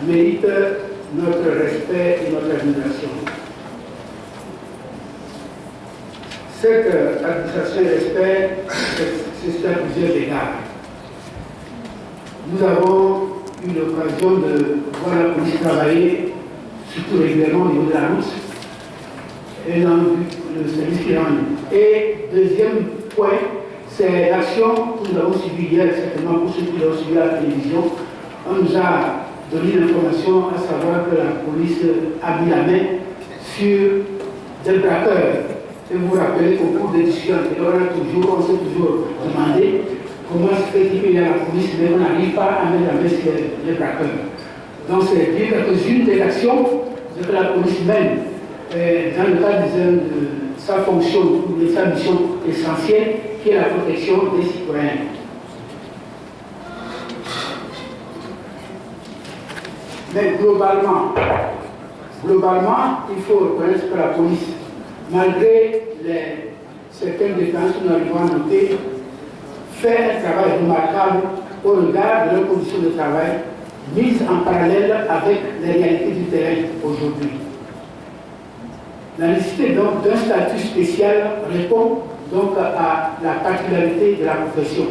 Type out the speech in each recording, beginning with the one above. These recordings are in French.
mérite notre respect et notre admiration. Cette administration et respect, c'est à plusieurs égards. Nous avons eu l'occasion de voir la police travailler, surtout régulièrement au niveau de la route, et dans le service qui rend. Et deuxième point, c'est l'action que nous avons suivie hier, certainement pour ceux qui l'ont suivi à la télévision. On nous a donné l'information à savoir que la police a mis la main sur des braqueurs. Et vous vous rappelez qu'au cours des discussions antérieures, on s'est toujours demandé comment se fait qu'il y a la police, mais on n'arrive pas à mettre la main sur les braqueurs. Donc c'est dire quelques-unes des actions que la police mène dans le cadre de sa fonction ou de sa mission essentielle, qui est la protection des citoyens. Mais globalement, il faut reconnaître que la police, malgré certaines défenses que nous arrivons à noter, fait un travail remarquable au regard de leurs conditions de travail, mises en parallèle avec les réalités du terrain aujourd'hui. La nécessité donc d'un statut spécial répond donc à la particularité de la profession.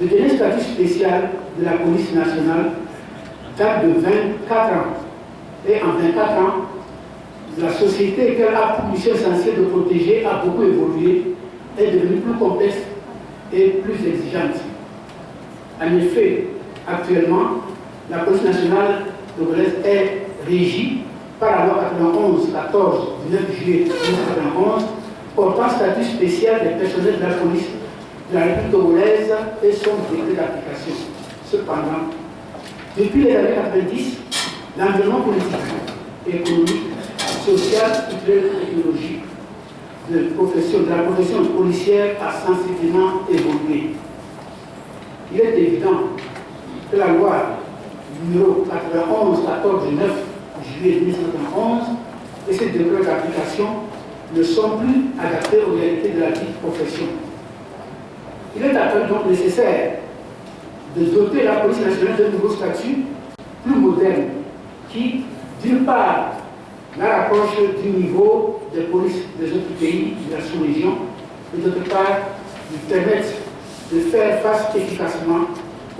Le dernier statut spécial de la police nationale date de 24 ans. Et en 24 ans, la société qu'elle a pour mission essentielle de protéger a beaucoup évolué, est devenue plus complexe et plus exigeante. En effet, actuellement, la police nationale togolaise est régie par la loi 91-14 du 9 juillet 1991 portant statut spécial des personnels de la police de la République togolaise et son décret d'application. Cependant, depuis les années 90, l'environnement politique, économique, social, culturel et technologique de la profession policière a sensiblement évolué. Il est évident que la loi numéro 91-14 du 9 juillet 1991 et ses décrets d'application ne sont plus adaptés aux réalités de la dite profession. Il est donc nécessaire de doter la police nationale d'un nouveau statut plus moderne qui, d'une part, la rapproche du niveau des polices des autres pays de la sous-région et d'autre part, lui permettre de faire face efficacement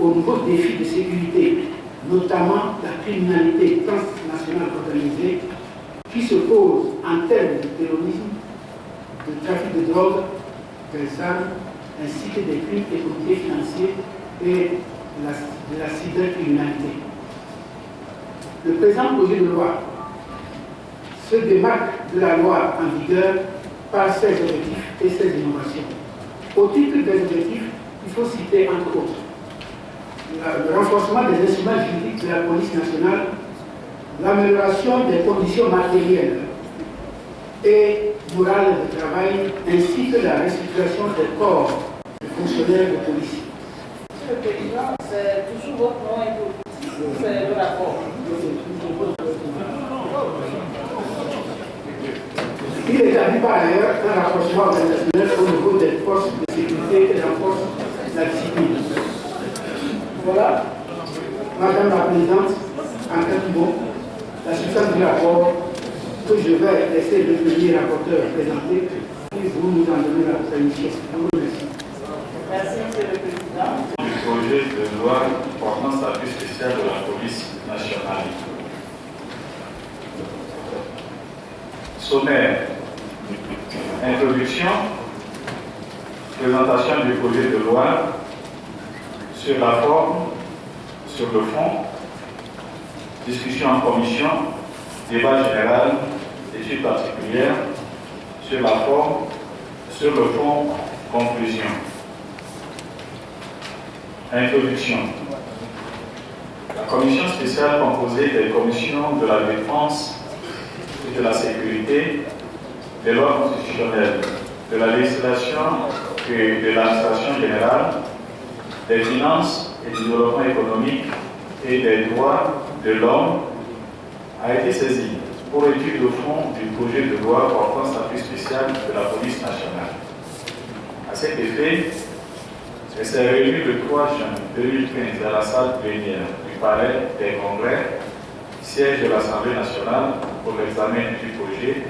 aux nouveaux défis de sécurité, notamment la criminalité transnationale organisée qui se pose en termes de terrorisme, de trafic de drogue, des armes, ainsi que des crimes économiques et financiers et de la cybercriminalité. Le présent projet de loi se démarque de la loi en vigueur par ses objectifs et ses innovations. Au titre des objectifs, il faut citer entre autres le renforcement des instruments juridiques de la police nationale, l'amélioration des conditions matérielles et morales de travail, ainsi que la restructuration des corps de fonctionnaires de police. Monsieur le Président, c'est toujours votre nom et politique ou c'est le rapport? Il établit par ailleurs un rapprochement organisationnel au niveau des forces de sécurité et renforce la discipline. Voilà, Madame la Présidente, en quelques mots, la substance du rapport que je vais laisser le premier rapporteur présenter, puis vous nous en donnez la permission. Je vous remercie. Merci, Monsieur le Président. Du projet de loi portant statut spécial de la police nationale. Sommaire. Introduction. Présentation du projet de loi sur la forme, sur le fond, discussion en commission, débat général, études particulières, sur la forme, sur le fond, conclusion. Introduction. La commission spéciale composée des commissions de la défense et de la sécurité, des lois constitutionnelles, de la législation et de l'administration générale, des finances et du développement économique et des droits de l'homme a été saisie pour étude au fond du projet de loi portant statut spécial de la police nationale. À cet effet, elle s'est réunie le 3 juin 2015 à la salle plénière du Palais des Congrès siège de l'Assemblée nationale pour l'examen du projet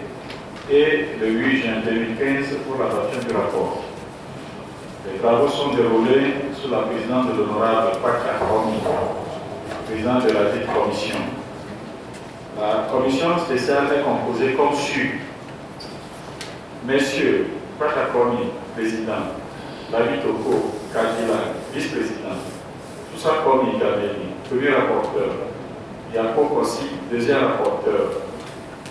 et le 8 juin 2015 pour l'adoption du rapport. Les travaux sont déroulés sous la présidence de l'honorable Paka Komi, président de la dite commission. La commission spéciale est composée comme suit. Messieurs Paka Komi, président, David Toko, Kadila, vice-président, Toussa Komi Gabeni, premier rapporteur, Yako Kossi, deuxième rapporteur,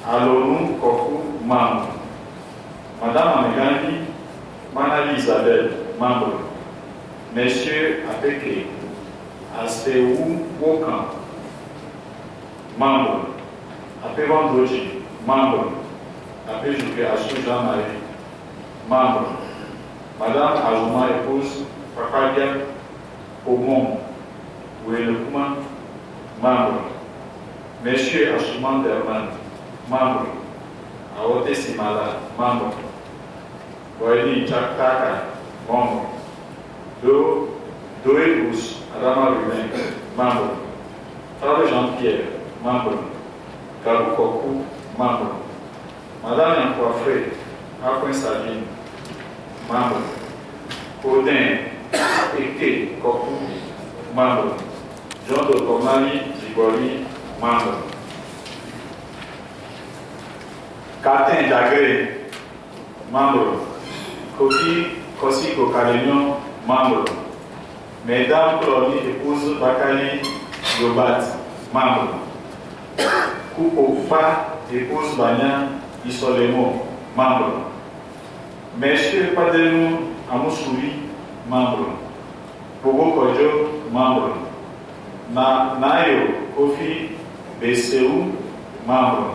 Alonou Kokou, membre, Madame Amegandi, Manali Isabelle, membre, Messieurs Apeke, Aspeou Wokan, membre, Apévan Doji, membre, Apéjouké Assou Jean-Marie, membre, Madame Azouma épouse Papadia Aumont, Ouélekouma, membre, Monsieur Assouman Derman, membre, Aote Simala, membre, Boyni Tchaktaka, membre, Doélous Adama Rumen, membre, Frère Jean-Pierre, membre, Galou Kokou, membre, Madame Yankoafré, Akwen Sabine, membre, Odin Eke Kokou, membre, Jean de Komali Zigori, membre, Katin Dagre, membre, Koki Kosiko Kalénion, membre, Mesdames Claudie épouse Bakali Yobat, membre, Koukopa épouse Banya Isolemo, membre, Messieurs Padenou Amoussouri, membre, Pogo Kodjo, membre, Nayo Kofi Besseou, membre,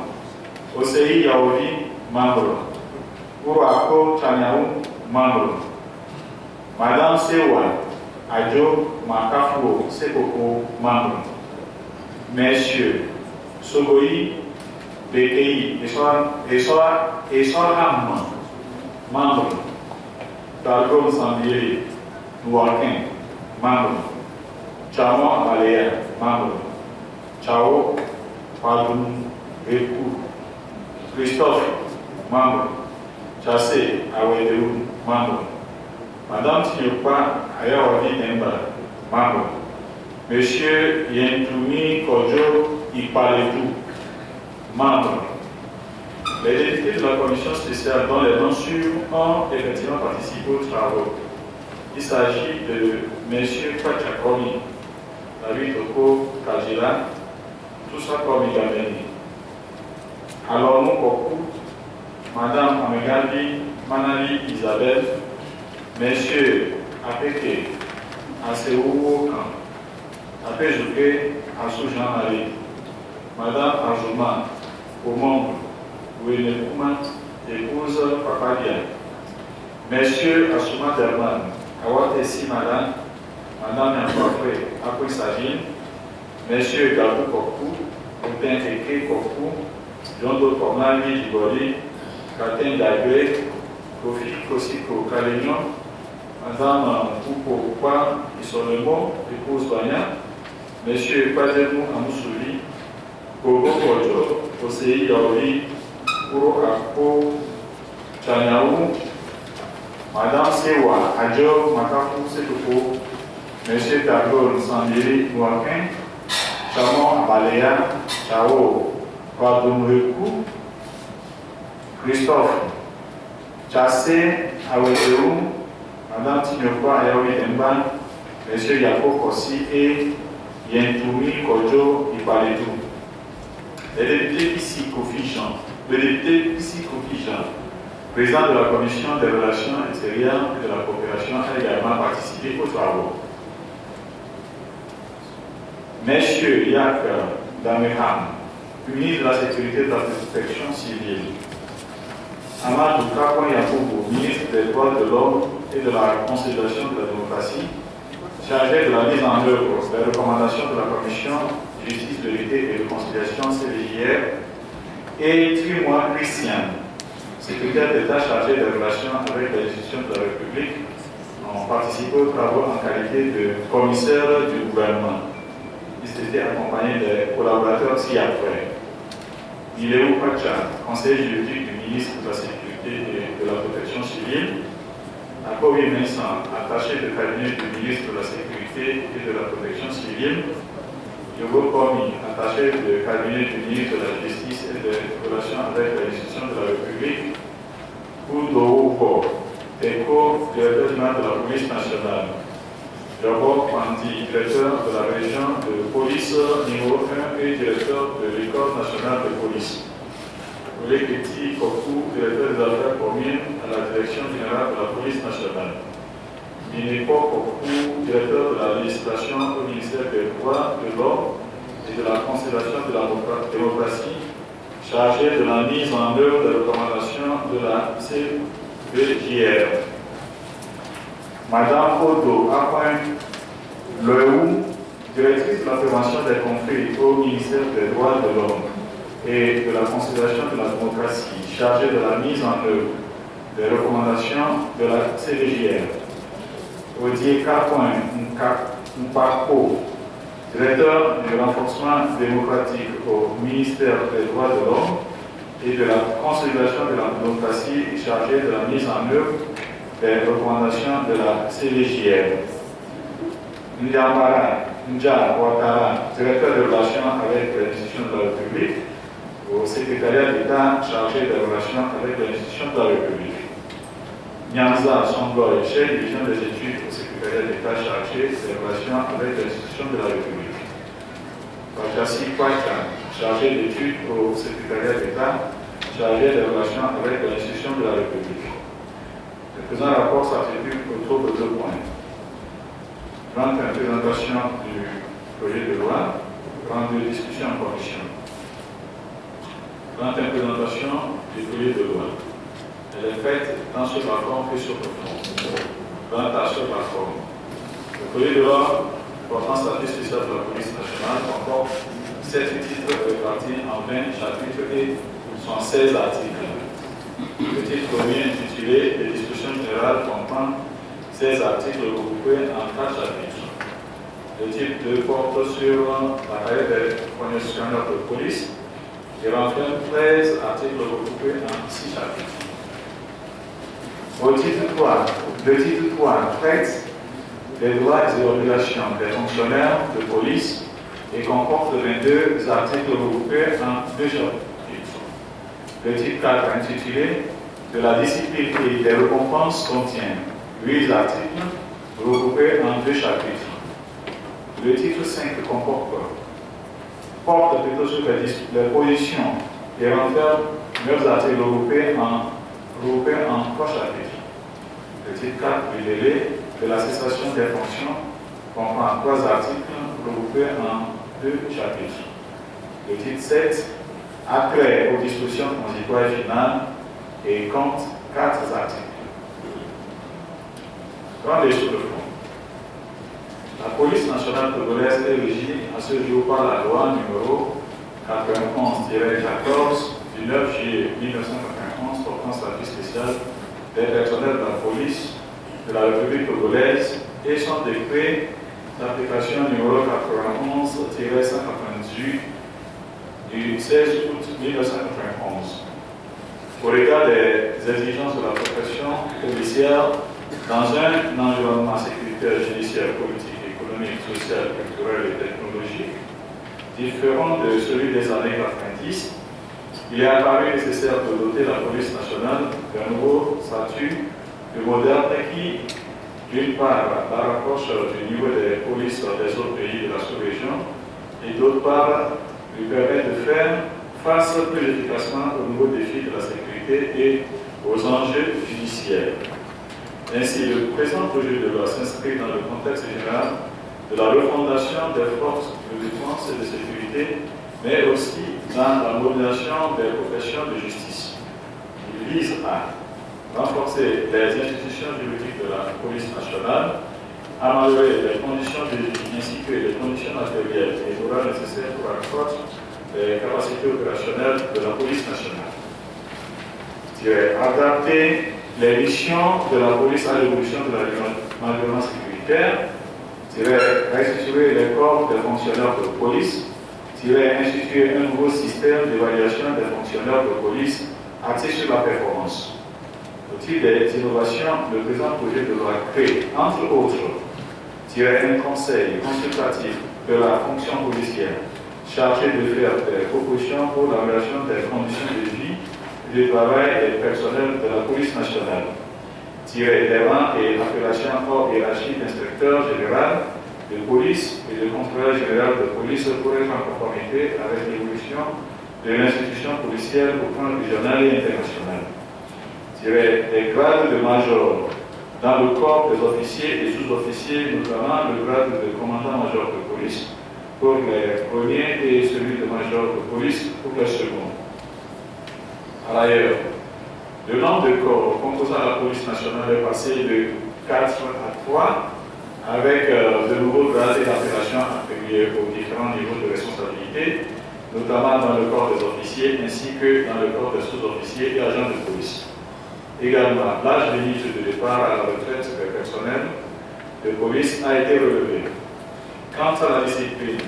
Osei Yaovi, membre, Ouako Chanyao, membre, Madame Sewa Adjo Makafou Sekoko, membre, Messieurs Sogoyi Bekei Essoram, membre, Dalgon Sambiri Nouakin, membre, Chamo Abalea, membre, Chao Padoum Rekou, Christophe, membre, Chassé Awedou, membre, Madame Tinyopa Ayawavi Nemba, membre, Monsieur Yentoumi Kodjo Ipaletou, membre. Les députés de la commission spéciale dont les noms sûrs ont effectivement participé aux travaux. Il s'agit de M. Pachakomi, David Toko Kajila, Toussa Komi Gabeni, Alonou Kokou, Madame Amegandi Manali Isabelle, M. Apeke Aseou Wokan, Apejouké Assou Jean-Marie, Madame Azouma, aux membres, Ouélekouma, épouse Papadia, Monsieur Assouma Derman, Awate Simala, Madame Yankoafré, Akwe Sabine, Monsieur Gabou Kokou, Open Eke Kokou, Jondo Komali Diboli, Katen Dagwe, Kofi Kosiko Kalénion, Madame Pouko Oupa Isolemo, épouse Banya, Monsieur Padenou Amoussouli, Kogo Kodjo, Osei Yaoui, Kuro Akpo Chanyao, Madame Sewa Adjo Makafu Sekoko, Monsieur Tagon Sambiri Nouakin, Chamon Abalea, Chao Padoumrekou, Christophe Chassé Awedou, Madame Tinyopa Ayawi Demban, Monsieur Yako Kossi et Yentoumi Kodjo Ipaletou. Les députés ici Kofi-Jean, le député ici Kofi-Jean, président de la commission des relations extérieures et de la coopération, a également participé aux travaux. Messieurs Yak Dameham, ministre de la Sécurité et de la Protection civile, Amadou Kakon Yakoubou, ministre des droits de l'homme et de la consolidation de la démocratie, chargé de la mise en œuvre des recommandations de la commission Justice, Vérité et Réconciliation CVJR, et Trimois Christian, secrétaire d'État chargé des relations avec les institutions de la République, ont participé aux travaux en qualité de commissaire du gouvernement. il s'était accompagné des collaborateurs ci-après. Iléo Pacha, conseiller juridique du ministre de la Sécurité et de la Protection civile. Akobi Vincent, attaché de cabinet du ministre de la Sécurité et de la Protection civile. Yogo Komi, attaché de cabinet du ministre de la Justice et des Relations avec les institutions de la République. Udo Uko, ECO, directeur général de la police nationale. Jacob Pandi, directeur de la région de police niveau 1 et directeur de l'école nationale de police. Oleketi Kokou, directeur des affaires communes à la direction générale de la police nationale. Minepo Kokou, directeur de la législation au ministère des droits de l'homme et de la conservation de la démocratie, chargé de la mise en œuvre des recommandations de la CVJR. Madame Odo Apoin Leou, directrice de la prévention des conflits au ministère des droits de l'homme et de la conservation de la démocratie, chargée de la mise en œuvre des recommandations de la CVJR. Odier Kapoin Mpako, directeur du renforcement démocratique au ministère des droits de l'homme et de la consolidation de la démocratie, chargé de la mise en œuvre des recommandations de la CVJR. Ndiambara Ndja Ouattara, directeur de relations avec les institutions de la République, au secrétariat d'État chargé des relations avec les institutions de la République. Nyanza Songoy, chef division des études au secrétariat d'État chargé des relations avec les institutions de la République. Bajassi Kwacha, chargé d'études au secrétariat d'État chargé des relations avec les institutions de la République. Le présent rapport s'attribue autour de 2 points. Grande présentation du projet de loi, grande discussion en commission. Grande présentation du projet de loi. Elle est faite tant sur la forme que sur le fond. Grande sur la forme. Le projet de loi portant statut spécial de la police nationale comporte 7 titres répartis en 20 chapitres et 116 articles. Le titre premier intitulé « Les discussions générales » comprend 16 articles regroupés en 4 chapitres. Le titre 2 porte sur la carrière des fonctionnaires de police et renferme 13 articles regroupés en 6 chapitres. Au titre 3, le titre 3 traite des droits et obligations des fonctionnaires de police et comporte 22 articles regroupés en 2 chapitres. Le titre 4 intitulé « De la discipline et des récompenses » contient 8 articles regroupés en 2 chapitres. Le titre 5 porte plutôt sur les positions et renferme 9 articles regroupés en 3 chapitres. Le titre 4, le délai de la cessation des fonctions, comprend 3 articles regroupés en 2 chapitres. Le titre 7 après aux dispositions transitoires et finales et compte 4 articles. Rendez sur le fond. La police nationale togolaise est régie à ce jour par la loi numéro 91-14 du 9 juillet 1991 portant statut spécial des personnels de la police de la République togolaise et son décret d'application numéro 91-198 du 16 août 1991. Au regard des exigences de la profession policière dans un environnement sécuritaire, judiciaire, politique, économique, social, culturel et technologique différent de celui des années 90, il est apparu nécessaire de doter la police nationale d'un nouveau statut de moderne qui, d'une part, la rapproche du niveau des polices des autres pays de la sous-région et d'autre part, lui permet de faire face plus efficacement aux nouveaux défis de la sécurité et aux enjeux judiciaires. Ainsi, le présent projet de loi s'inscrit dans le contexte général de la refondation des forces de défense et de sécurité, mais aussi dans la modernisation des professions de justice. Il vise à renforcer les institutions juridiques de la police nationale, améliorer les conditions de vie ainsi que les conditions matérielles et morales nécessaires pour accroître les capacités opérationnelles de la police nationale. Adapter les missions de la police à l'évolution de l'environnement sécuritaire, restituer les corps des fonctionnaires de police, instituer un nouveau système d'évaluation des fonctionnaires de police axé sur la performance. Au titre des innovations, le présent projet de loi crée, entre autres, un conseil consultatif de la fonction policière chargé de faire des propositions pour l'amélioration des conditions de vie et de travail des personnels de la police nationale. Des rangs et appellations hors hiérarchie d'inspecteur général de police et de contrôleur général de police pour être en conformité avec l'évolution de l'institution policière au plan régional et international. Des grades de major dans le corps des officiers et sous-officiers, notamment le grade de commandant-major de police pour les premiers et celui de major de police pour les seconds. Par ailleurs, le nombre de corps composant la police nationale est passé de 4 à 3, avec de nouveaux grades et d'appellations attribués aux différents niveaux de responsabilité, notamment dans le corps des officiers ainsi que dans le corps des sous-officiers et agents de police. Également, l'âge limite de départ à la retraite des personnels de police a été relevé. Quant à la discipline,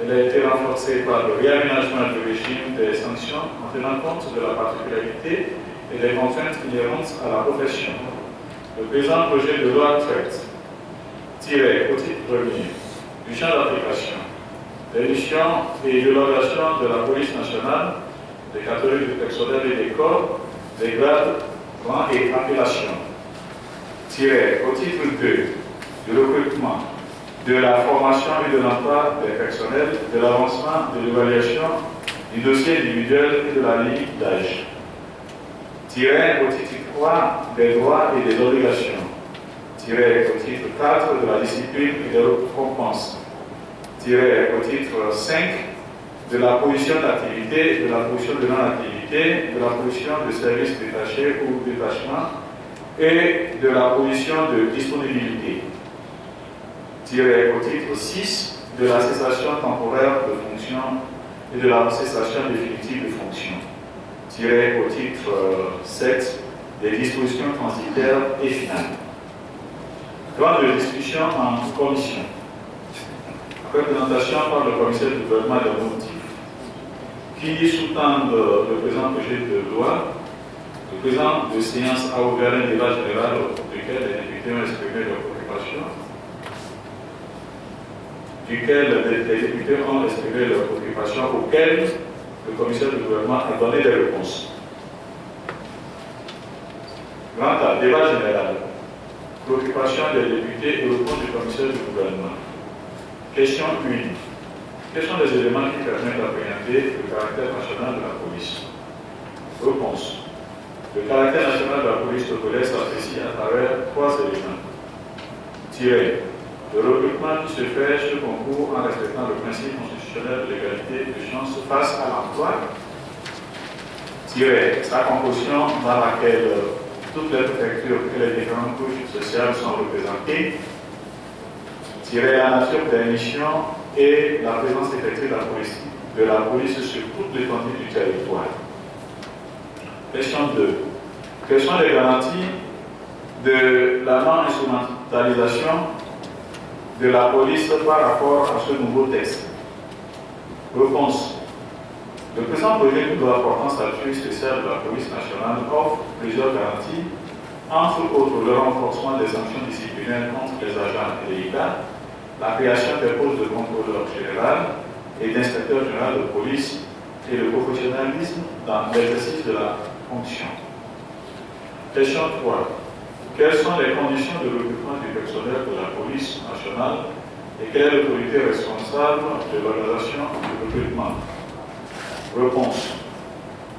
elle a été renforcée par le réaménagement du régime des sanctions en tenant compte de la particularité et des contraintes inhérentes à la profession. Le présent projet de loi traite, au titre premier, du champ d'application, des missions et de l'organisation de la police nationale, des catégories de personnel et des corps, des grades, rangs et appellations. Au titre 2, du recrutement, de la formation et de l'emploi des personnels, de l'avancement, de l'évaluation, du dossier individuel et de la limite d'âge. Au titre 3, des droits et des obligations. Au titre 4, de la discipline et des récompenses. Au titre 5, de la position d'activité, de la position de non-activité, de la position de service détaché ou détachement et de la position de disponibilité. Au titre 6, de la cessation temporaire de fonction et de la cessation définitive de fonction. Au titre 7, des dispositions transitaires et finales. Droit de discussion en commission. Après présentation par le commissaire du gouvernement des motifs qui sous-tendent le présent projet de loi, le président de séance a ouvert un débat général au cours duquel les députés ont exprimé leurs préoccupations, auxquelles le commissaire du gouvernement a donné des réponses. Quant à débat général, préoccupation des députés et réponse du commissaire du gouvernement. Question 1. Quels sont les éléments qui permettent d'appréhender le caractère national de la police? Réponse. Le caractère national de la police togolaise s'apprécie à travers 3 éléments. Le recrutement qui se fait sur concours en respectant le principe constitutionnel de l'égalité de chance face à l'emploi. Sa composition dans laquelle toutes les préfectures et les différentes couches sociales sont représentées. La nature des missions et la présence effective de la police sur toute l'étendue du territoire. Question 2. Quelles sont les garanties de la non-instrumentalisation de la police par rapport à ce nouveau texte? Réponse. Le présent projet de loi portant statut spécial de la police nationale offre plusieurs garanties, entre autres le renforcement des sanctions disciplinaires contre les agents et les ICA, la création des postes de contrôleur général et d'inspecteur général de police et le professionnalisme dans l'exercice de la fonction. Question 3. Quelles sont les conditions de recrutement du personnel de la police nationale et quelle est l'autorité responsable de l'organisation du recrutement? Réponse.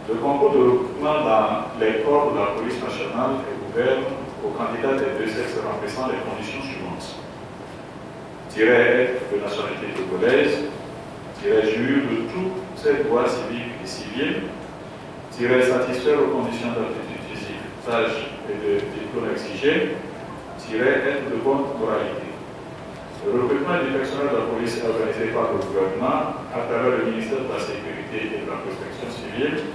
Le concours de recrutement dans les corps de la police nationale est ouvert aux candidats des 2 sexes remplissant les conditions suivantes. Être de nationalité togolaise, jouir de tous ses droits civiques et civils, satisfaire aux conditions d'aptitude physique, d'âge et de diplôme exigés, être de bonne moralité. Le recrutement du personnel de la police est organisé par le gouvernement à travers le ministère de la Sécurité et de la Protection civile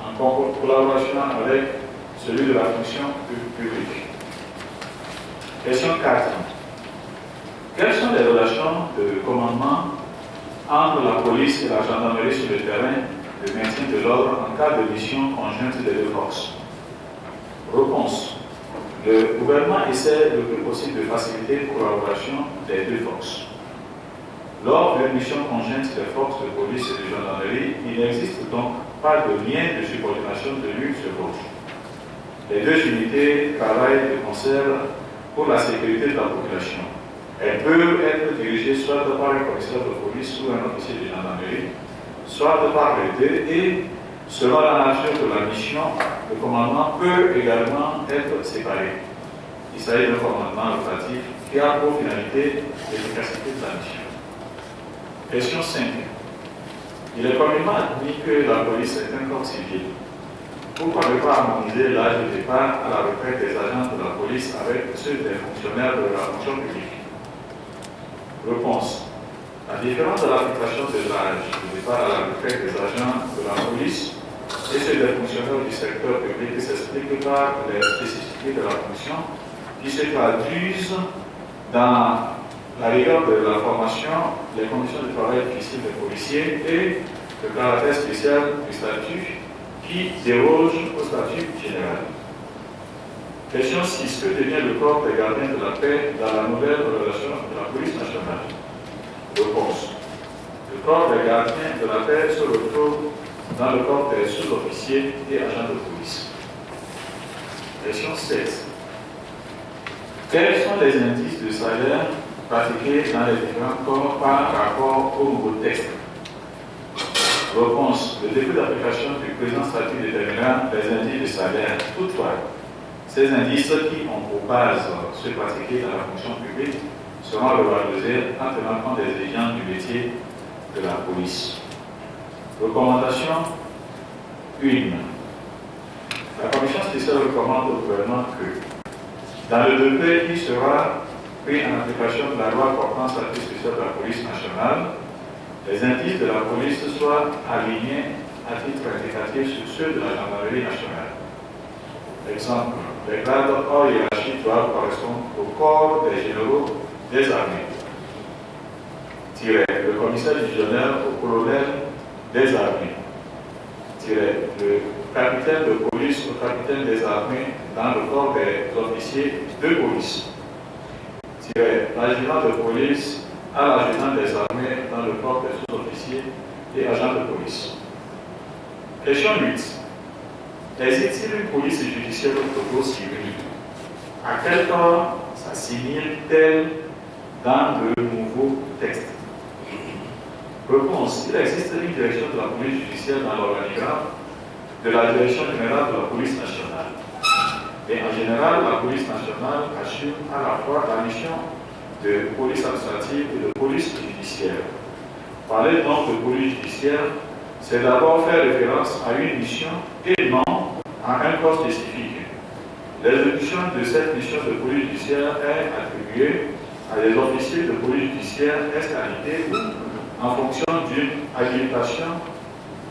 en collaboration avec celui de la fonction publique. Question 4. Quelles sont les relations de commandement entre la police et la gendarmerie sur le terrain de maintien de l'ordre en cas de mission conjointe des deux forces? Réponse. Le gouvernement essaie le plus possible de faciliter la collaboration des deux forces. Lors d'une mission conjointe des forces de police et de gendarmerie, il n'existe donc pas de lien de subordination de l'une sur l'autre. Les deux unités travaillent de concert pour la sécurité de la population. Elles peuvent être dirigées soit par un commissaire de police ou un officier de gendarmerie, soit par les deux, et selon la nature de la mission, le commandement peut également être séparé. Il s'agit d'un commandement rotatif qui a pour finalité l'efficacité de la mission. Question 5. Il est communément admis que la police est un corps civil. Pourquoi ne pas harmoniser l'âge de départ à la retraite des agents de la police avec ceux des fonctionnaires de la fonction publique? Réponse. La différence de l'application de l'âge de départ à la retraite des agents de la police et ceux des fonctionnaires du secteur public s'explique par les spécificités de la fonction qui se traduisent dans la rigueur de la formation, les conditions de travail difficiles des policiers et le caractère spécial du statut qui déroge au statut général. Question 6. Que devient le corps des gardiens de la paix dans la nouvelle relation de la police nationale? Réponse. Le corps des gardiens de la paix se retrouve dans le corps des sous-officiers et agents de police. Question 7. Quels sont les indices de salaire pratiqués dans les différents corps par rapport au nouveau texte? Réponse. Le début d'application du présent statut déterminera les indices de salaire. Toutefois, ces indices qui ont pour base ceux pratiqués dans la fonction publique seront revalorisés en tenant compte des exigences du métier de la police. Recommandation 1. La commission spéciale recommande au gouvernement que, dans le degré qui sera pris en application de la loi portant statut spécial de la police nationale, les indices de la police soient alignés à titre indicatif sur ceux de la gendarmerie nationale. Exemple, les grades hors hiérarchie doivent correspondre au corps des généraux des armées. Le commissaire divisionnaire au colonel des armées. Le capitaine de police au capitaine des armées dans le corps des officiers de police. L'adjudant de police à l'adjudant des armées dans le corps des sous-officiers et agents de police. Question 8. Existe-t-il une police judiciaire au civil? À quel corps s'assimile-t-elle dans le nouveau texte? Réponse. Il existe une direction de la police judiciaire dans l'organigramme de la direction générale de la police nationale. Et en général, la police nationale assure à la fois la mission de police administrative et de police judiciaire. Parler donc de police judiciaire, c'est d'abord faire référence à une mission et non à un corps spécifique. L'exécution de cette mission de police judiciaire est attribuée à des officiers de police judiciaire externalités en fonction d'une habilitation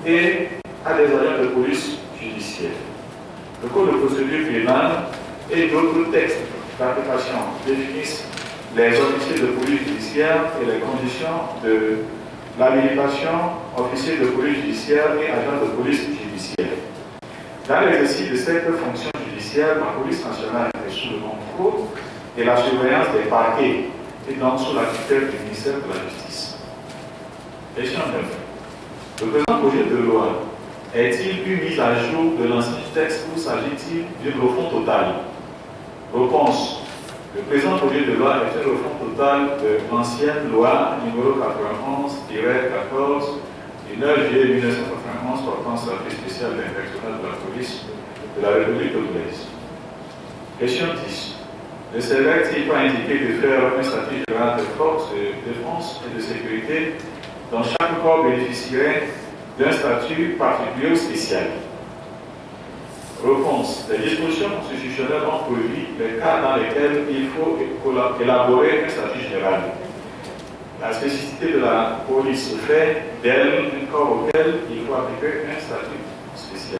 et à des agents de police judiciaire. Le code de procédure pénale et d'autres textes d'application définissent les officiers de police judiciaire et les conditions de l'habilitation officier de police judiciaire et agent de police judiciaire. Dans l'exercice de cette fonction judiciaire, la police nationale est sous le contrôle et la surveillance des parquets et donc sous la tutelle du ministère de la Justice. Question 9. Le présent projet de loi est-il une mise à jour de l'ancien texte ou s'agit-il d'une refonte totale? Réponse. Le présent projet de loi est une refonte totale de l'ancienne loi numéro 91-14 du 9 juillet 1991 portant statut spécial d'inspecteur de la police de la République togolaise. Question 10. Ne serait-il pas indiqué de faire un statut général de force de défense et de sécurité dont chaque corps bénéficierait d'un statut particulier ou spécial? Réponse. Les dispositions constitutionnelles ont prévu les cas dans lesquels il faut élaborer un statut général. La spécificité de la police fait d'elle un corps auquel il faut appliquer un statut spécial.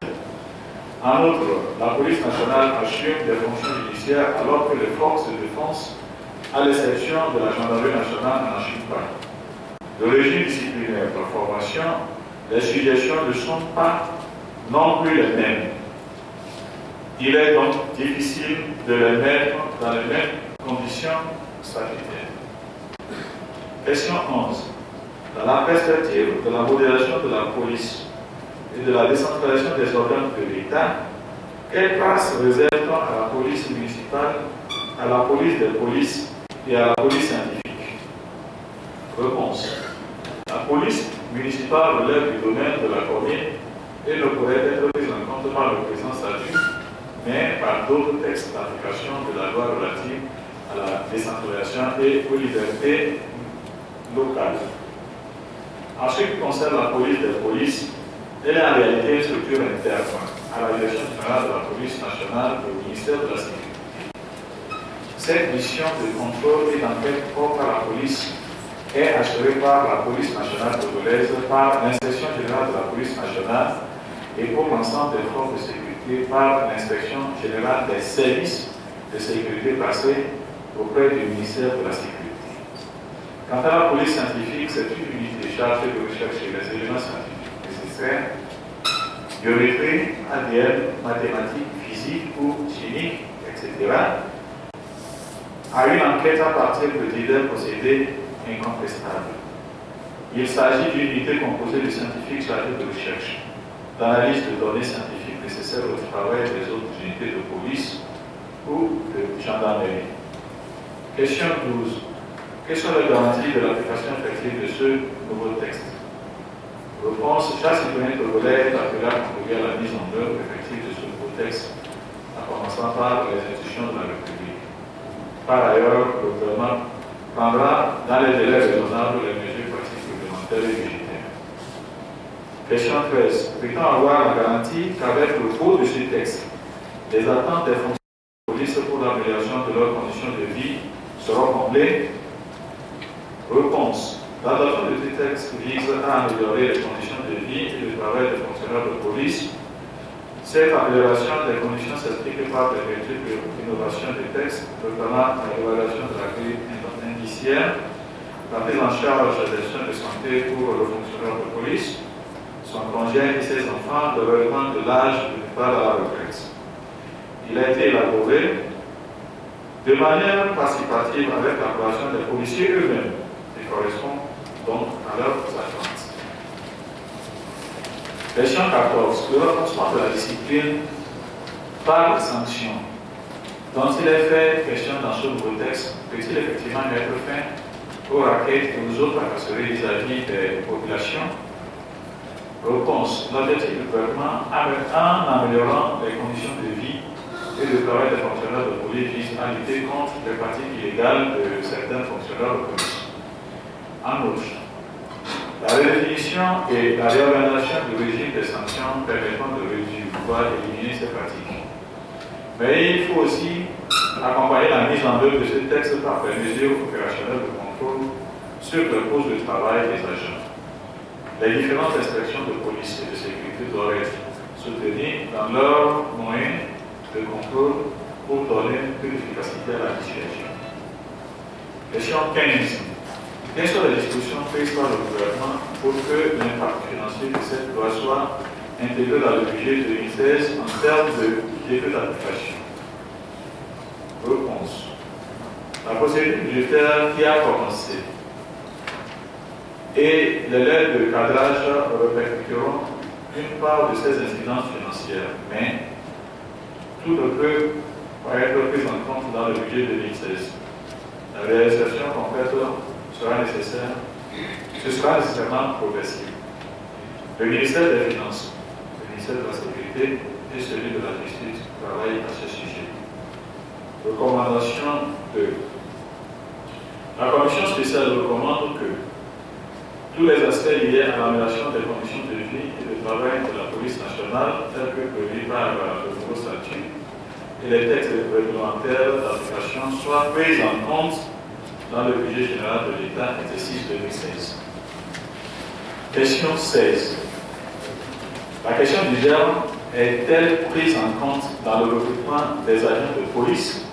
En outre, la police nationale assure des fonctions judiciaires alors que les forces de défense à l'exception de la gendarmerie nationale, n'en suit pas. Le régime disciplinaire de la formation, les suggestions ne sont pas non plus les mêmes. Il est donc difficile de les mettre dans les mêmes conditions statutaires. Question 11. Dans la perspective de la modération de la police et de la décentralisation des organes de l'État, quelle place réserve-t-on à la police municipale, à la police des polices et à la police scientifique? Réponse. La police municipale relève du domaine de la commune et ne pourrait être prise en compte par le présent statut, mais par d'autres textes d'application de la loi relative à la décentralisation et aux libertés locales. En ce qui concerne la police des polices, elle est en réalité une structure interne à la direction générale de la police nationale et au ministère de la Sécurité. Cette mission de contrôle et d'enquête propre à la police est assurée par la police nationale togolaise, par l'inspection générale de la police nationale et pour l'ensemble des forces de sécurité par l'inspection générale des services de sécurité placés auprès du ministère de la Sécurité. Quant à la police scientifique, c'est une unité chargée de rechercher les éléments scientifiques nécessaires, biométrie, ADN, mathématiques, physique ou chimique, etc., à une enquête à partir de divers procédés incontestables. Il s'agit d'une unité composée de scientifiques chargés de recherche, d'analyse de données scientifiques nécessaires au travail des autres unités de police ou de gendarmerie. Question 12. Quelles sont les garanties de l'application effective de ce nouveau texte? Réponse. Chaque citoyen togolais est appelé à contribuer à la mise en œuvre effective de ce nouveau texte, en commençant par les institutions de la République. Par ailleurs, le gouvernement prendra dans les délais raisonnables les mesures pratiques réglementaires et budgétaires. Question 13. Peut-on avoir la garantie qu'avec le vote de ce texte, les attentes des fonctionnaires de police pour l'amélioration de leurs conditions de vie seront comblées? Réponse. L'adoption de ce texte vise à améliorer les conditions de vie et de travail des fonctionnaires de police. Cette amélioration des conditions s'explique par des multiples innovations des textes, notamment l'évaluation de la grille indiciaire, la prise en charge des soins de santé pour le fonctionnaire de police, son conjoint et ses enfants, le relèvement de l'âge de départ à la retraite. Il a été élaboré de manière participative avec l'approbation des policiers eux-mêmes et correspond donc à leurs attentes. Question 14. Le renforcement de la discipline par les sanctions dont il est fait question dans ce nouveau texte peut-il effectivement mettre fin aux raquettes et aux autres tracasseries vis-à-vis des populations? Réponse. L'objectif du gouvernement, en améliorant les conditions de vie et de travail des fonctionnaires de police, vise à lutter contre les pratiques illégales de certains fonctionnaires de police. En outre, la redéfinition et la réorganisation du régime des sanctions permettant de réduire, voire éliminer ces pratiques. Mais il faut aussi accompagner la mise en œuvre de ce texte par des mesures opérationnelles de contrôle sur le poste de travail des agents. Les différentes inspections de police et de sécurité doivent être soutenues dans leurs moyens de contrôle pour donner plus d'efficacité à la dissuasion. Question 15. Quelles sont les dispositions prises par le gouvernement pour que l'impact financier de cette loi soit intégré dans le budget 2016 en termes de budget d'application? Réponse. La procédure budgétaire qui a commencé et les lettres de cadrage répercuteront une part de ces incidences financières, mais tout ne peut pas être pris en compte dans le budget 2016. La réalisation complète sera nécessaire, ce sera nécessairement progressif. Le ministère des Finances, le ministère de la Sécurité et celui de la Justice travaillent à ce sujet. Recommandation 2. La commission spéciale recommande que tous les aspects liés à l'amélioration des conditions de vie et de travail de la police nationale, tels que prévus par le nouveau statut, et les textes réglementaires d'application soient pris en compte dans le budget général de l'État, exercice 2016. Question 16. La question du germe est-elle prise en compte dans le recrutement des agents de police?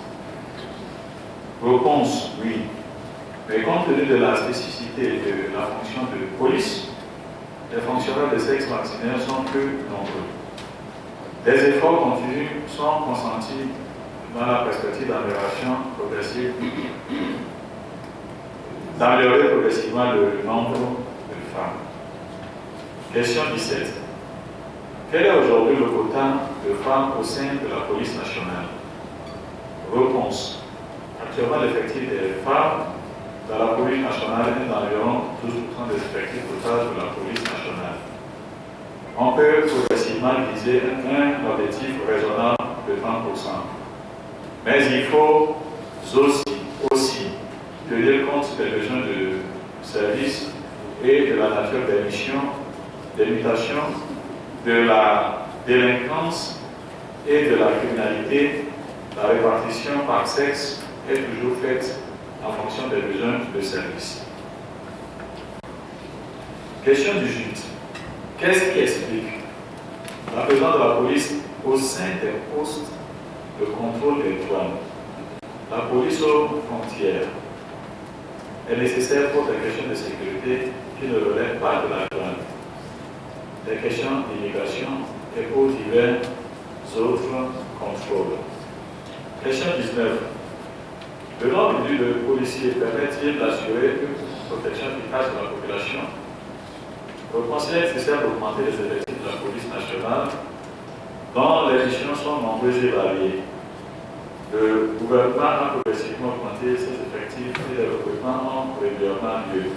Réponse, oui. Mais compte tenu de la spécificité de la fonction de police, les fonctionnaires de sexe masculin sont peu nombreux. Des efforts continus sont consentis dans la perspective d'améliorer progressivement le nombre de femmes. Question 17. Quel est aujourd'hui le quota de femmes au sein de la police nationale? Réponse. Actuellement, l'effectif des femmes dans la police nationale est d'environ 12% des effectifs total de la police nationale. On peut progressivement viser un objectif raisonnable de 30%. Mais il faut aussi tenir compte des besoins de service et de la nature des missions, des mutations, de la délinquance et de la criminalité. La répartition par sexe est toujours faite en fonction des besoins de service. Question 18. Qu'est-ce qui explique la présence de la police au sein des postes de contrôle des douanes? La police aux frontières est nécessaire pour des questions de sécurité qui ne relèvent pas de la douane, des questions d'immigration et pour divers autres contrôles. Question 19. Le nombre de policiers permet-il d'assurer une protection efficace de la population? Réponse est nécessaire d'augmenter les effectifs de la police nationale, dont les missions sont nombreuses et variées. Le gouvernement a progressivement augmenté ses effectifs et les recrutements ont régulièrement lieu.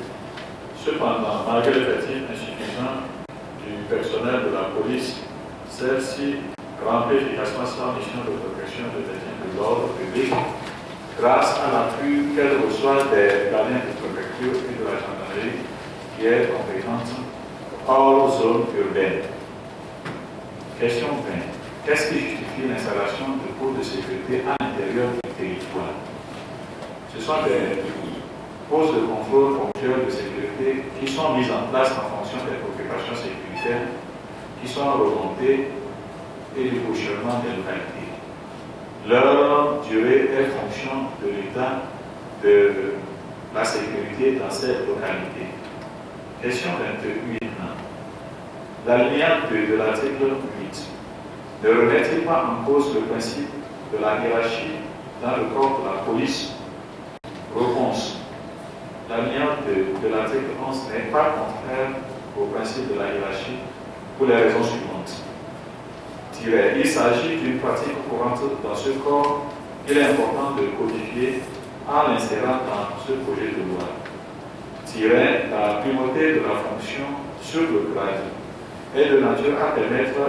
Cependant, malgré l'effectif insuffisant du personnel de la police, celle-ci remplit efficacement sa mission de protection de l'ordre public grâce à l'appui qu'elle reçoit des gardiens de préfecture et de la gendarmerie qui est compétente hors zone urbaine. Question 20. Qu'est-ce qui justifie l'installation de postes de sécurité à l'intérieur du territoire? Ce sont des postes de contrôle ponctuels de sécurité qui sont mis en place en fonction des préoccupations sécuritaires qui sont remontées et du positionnement des localités. Leur durée est fonction de l'état de la sécurité dans ces localités. Question 28. L'alinéa 2 de l'article 8 ne remet-il pas en cause le principe de la hiérarchie dans le corps de la police? Réponse. L'alinéa 2 de l'article 11 n'est pas contraire au principe de la hiérarchie pour les raisons suivantes. Il s'agit d'une pratique courante dans ce corps. Il est important de codifier en l'insérant dans ce projet de loi. La primauté de la fonction sur le grade est de nature à permettre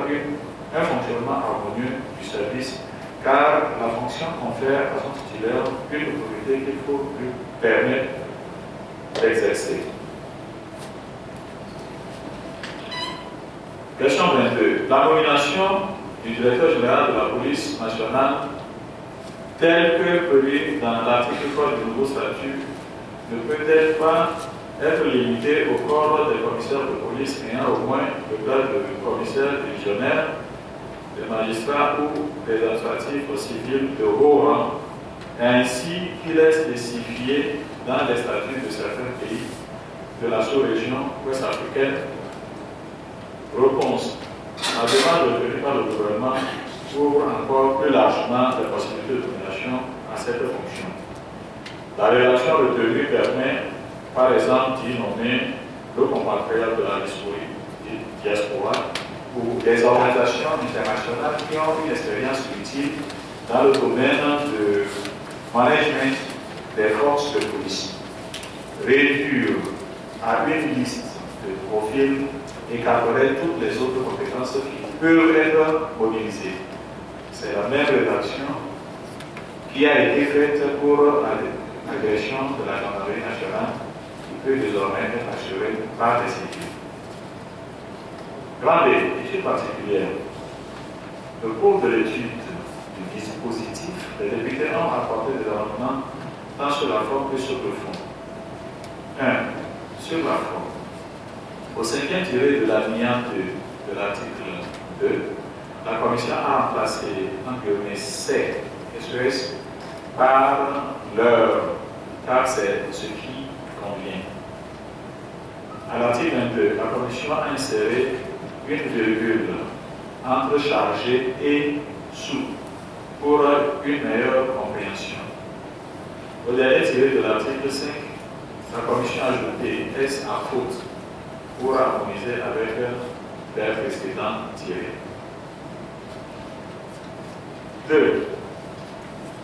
un fonctionnement harmonieux du service, car la fonction confère à son titulaire une autorité qu'il faut lui permettre d'exercer. Question 22. La nomination du directeur général de la police nationale, tel que prévu dans l'article 3 du nouveau statut, ne peut-être pas être limité au corps des commissaires de police ayant au moins le grade de commissaire divisionnaire, des magistrats ou des administratifs civils de haut rang, ainsi qu'il est spécifié dans les statuts de certains pays de la sous-région ouest-africaine. Réponse. La demande retenue par le gouvernement ouvre encore plus largement les possibilités de nomination à cette fonction. La relation retenue permet, par exemple, d'y nommer le compatriote de la diaspora ou des organisations internationales qui ont une expérience utile dans le domaine de management des forces de police. Réduire à une liste de profils et cadrer toutes les autres compétences qui peuvent être mobilisées. C'est la même rédaction qui a été faite pour l'agression de la gendarmerie nationale qui peut désormais être assurée par des civils. Grand B, étude particulière. Le cours de l'étude du dispositif, les députés ont apporté des amendements tant sur la forme que sur le fond. 1. Sur la forme. Au 5e tiré de l'alinéa 2 de l'article 2, la Commission a remplacé en guillemets C, SES, par l'heure, car c'est ce qui convient. À l'article 22, la Commission a inséré une virgule entre chargé et sous pour une meilleure compréhension. Au dernier tiré de l'article 5, la Commission a ajouté S à faute pour harmoniser avec les précédents tirés. 2.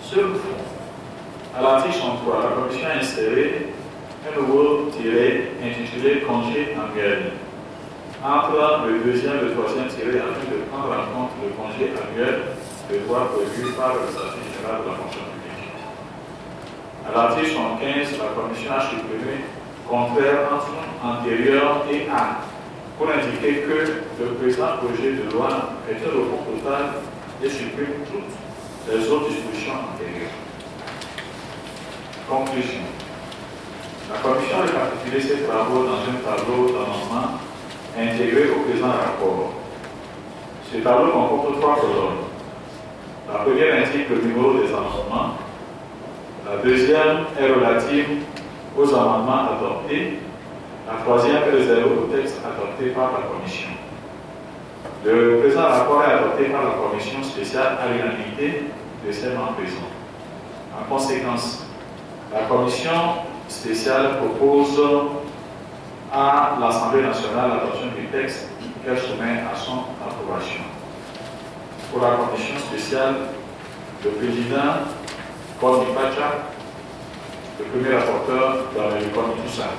Sur le fond, à l'article 33, la Commission a inséré un nouveau tiré intitulé congé annuel entre le deuxième et le troisième tiré afin de prendre en compte le congé annuel de droit prévu par le statut général de la fonction publique. À l'article 75, la Commission a supprimé contraire entre antérieur et à pour indiquer que le présent projet de loi est un recours total et supprime toutes les autres dispositions antérieures. Conclusion. La Commission a récapitulé ses travaux dans un tableau d'amendement intégré au présent rapport. Ce tableau comporte 3 colonnes. La première indique le numéro des amendements. La deuxième est relative aux amendements adoptés. La troisième est réservée au texte adopté par la Commission. Le présent rapport est adopté par la Commission spéciale à l'unanimité de ses membres présents. En conséquence, la Commission spéciale propose à l'Assemblée nationale l'adoption du texte qu'elle soumet à son approbation. Pour la Commission spéciale, le président Komi Pacha, le premier rapporteur dans le Komi Toussa.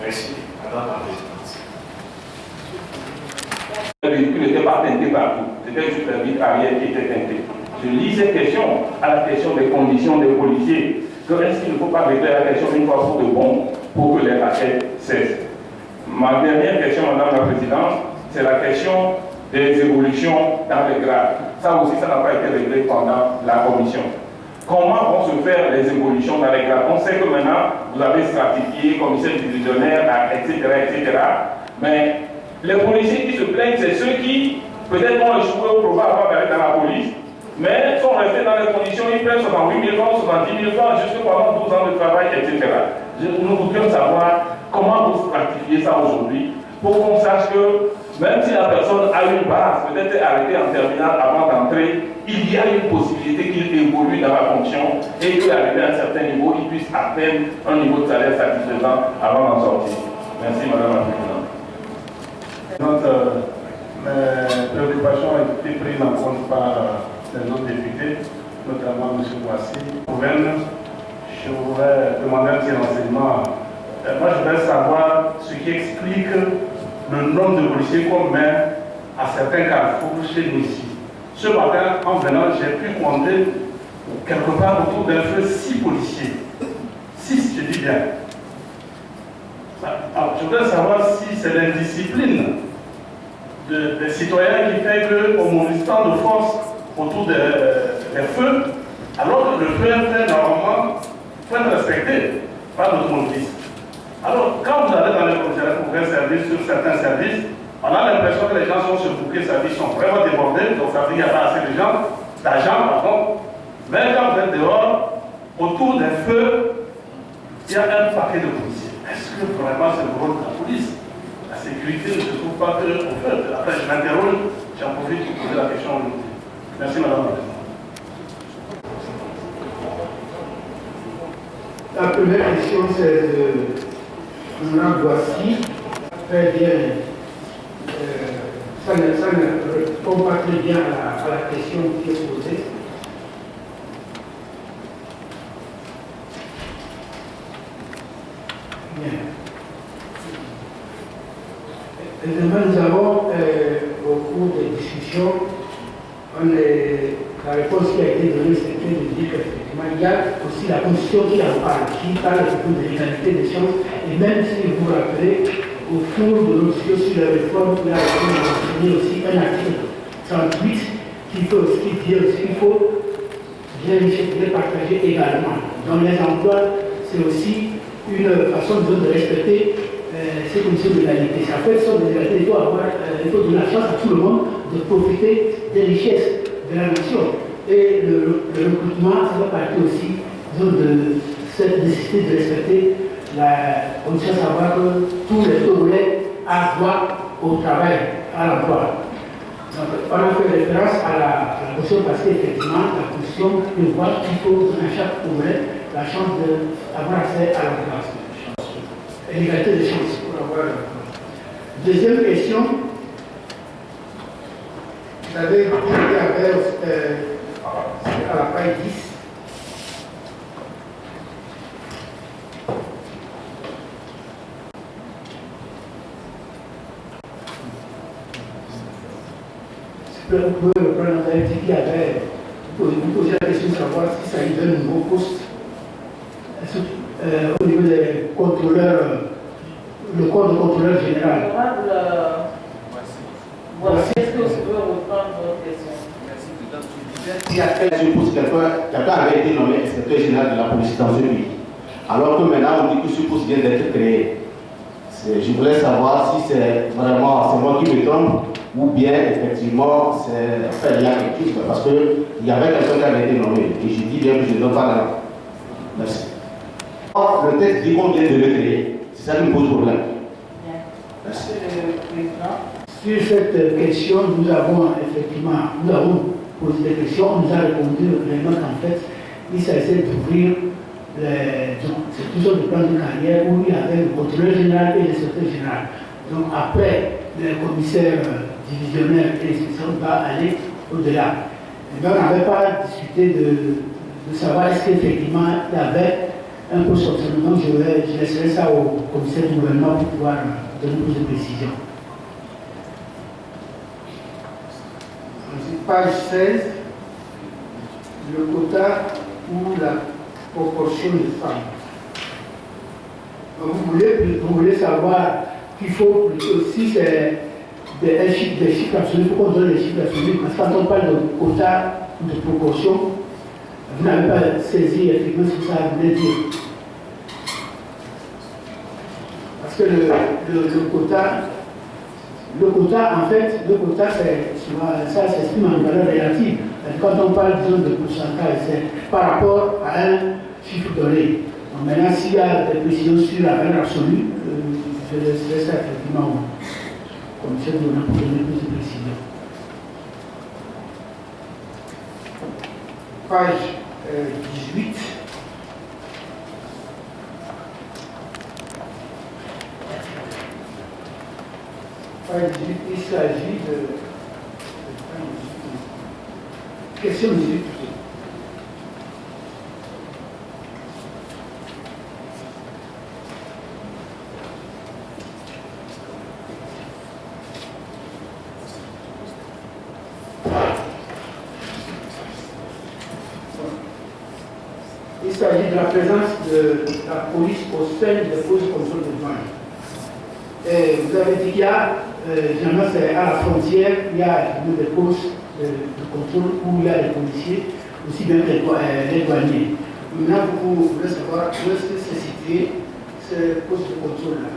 Merci, Madame la Présidente. Le véhicule n'était pas teinté partout, c'était juste un vitre arrière qui était teinté. Je lis cette question à la question des conditions des policiers. Est-ce qu'il ne faut pas régler la question une fois pour de bon pour que les raquettes cessent? Ma dernière question, Madame la Présidente, c'est la question des évolutions dans les grades. Ça aussi, ça n'a pas été réglé pendant la commission. Comment vont se faire les évolutions dans les grades? On sait que maintenant, vous avez stratifié, commissaire divisionnaire, etc., etc. Mais les policiers qui se plaignent, c'est ceux qui, peut-être, ont échoué au programme d'aller dans la police, mais sont restés dans les conditions, ils prennent 68 000 francs, 70 000 francs, jusque pendant 12 ans de travail, etc. Nous voudrions savoir comment vous stratifiez ça aujourd'hui, pour qu'on sache que même si la personne a une base, peut-être arrêtée en terminale avant d'entrer, il y a une possibilité qu'il évolue dans la fonction et qu'arrivé à un certain niveau, il puisse atteindre un niveau de salaire satisfaisant avant d'en sortir. Merci Madame la Présidente. Mes préoccupations ont été prises en compte par les autres députés, notamment M. Boissy. Je voudrais demander un petit renseignement. Moi, je voudrais savoir ce qui explique le nombre de policiers qu'on met à certains carrefours chez nous ici. Ce matin, en venant, j'ai pu compter quelque part autour d'un feu 6 policiers. 6, je dis bien. Alors, je voudrais savoir si c'est l'indiscipline des citoyens qui fait qu'on mobilise tant de force autour des feux, alors que le feu est fait normalement, il faut être respecté par l'automobiliste. Alors, quand vous allez dans les commissariats pour un service sur certains services, on a l'impression que les gens sont surbookés, les services sont vraiment débordés, donc ça veut dire qu'il n'y a pas assez d'argent, pardon. Mais quand vous êtes dehors, autour des feux, il y a un paquet de policiers. Est-ce que vraiment c'est le rôle de la police? La sécurité ne se trouve pas que au feu. Après, je m'interroge, j'en profite pour poser la question aujourd'hui. Merci, Madame la Présidente. La première question, c'est de Mme Boissy. Très bien. Ça ne répond pas très bien à la question qui est posée. Bien. Nous avons, au cours des discussions, la réponse qui a été donnée, c'était de dire qu'effectivement, il y a aussi la Constitution qui en parle, qui parle de l'égalité des chances. Et même si vous vous rappelez, au cours de notre discussion sur la réforme, il y a mentionné aussi un article 38 qui peut aussi dire qu'il faut bien les partager également. Dans les emplois, c'est aussi une façon de respecter ces conditions d'égalité. Ça fait son d'égalité, il faut donner la chance à tout le monde de profiter des richesses de la nation. Et le recrutement, ça va partir aussi de cette nécessité de respecter la condition de savoir que tous les Togolais ont droit au travail, à l'emploi. Donc, on a fait référence à la question parce qu'effectivement, la Constitution prévoit qu'il faut donner à chaque Togolais la chance d'avoir accès à l'emploi. L'égalité des chances pour avoir l'emploi. Deuxième question, vous avez dit à la page 10. Vous pouvez reprendre, vous avez dit qu'il y avait, vous posez la question de savoir si ça y donne un nouveau poste au niveau des contrôleurs, le corps de contrôleur général. Voici, est-ce que vous pouvez reprendre votre question? Il y a quelqu'un avait été nommé inspecteur général de la police dans un pays. Alors que maintenant on dit que ce poste vient d'être créé. Je voulais savoir si c'est vraiment moi qui me trompe ou bien effectivement il y a quelque chose parce qu'il y avait quelqu'un qui avait été nommé et je dis bien que je ne donne pas la. Merci. Or, le texte dit qu'on vient de le créer. C'est ça qui me pose problème. Merci. Sur cette question, nous avons posé des questions, on nous a répondu vraiment qu'en fait, il s'agissait d'ouvrir c'est toujours le plan de carrière où il y avait le contrôleur général et le secrétaire général. Donc après, les commissaires divisionnaires et l'inspection va aller au-delà. Mais on n'avait pas discuté de savoir est-ce qu'effectivement il y avait un peu sorti. Donc je laisserai ça au commissaire du gouvernement pour pouvoir donner plus de précision. Ensuite, page 16, le quota ou la proportion de femmes. Donc, vous voulez savoir qu'il faut plutôt, si c'est des chiffres absolus, il faut qu'on donne les chiffres absolus. Parce que quand on parle de quota ou de proportion, vous n'avez pas saisi effectivement ce que ça voulait dire. Parce que le quota, en fait, ça s'exprime en valeur relative. Quand on parle disons, de pourcentage, c'est par rapport à un chiffre donné. Donc maintenant, s'il y a des précisions sur la valeur absolue, je laisserai ça effectivement au commissaire de pour donner plus de précisions. Page 18. Page 18, il s'agit de question 18. Il s'agit de la présence de la police au sein des postes de contrôle de douane. Et vous avez dit qu'il y a, généralement c'est à la frontière, il y a des postes de contrôle où il y a les policiers, aussi bien que les douaniers. Maintenant, vous voulez savoir où est-ce que c'est situé, ce poste de contrôle-là.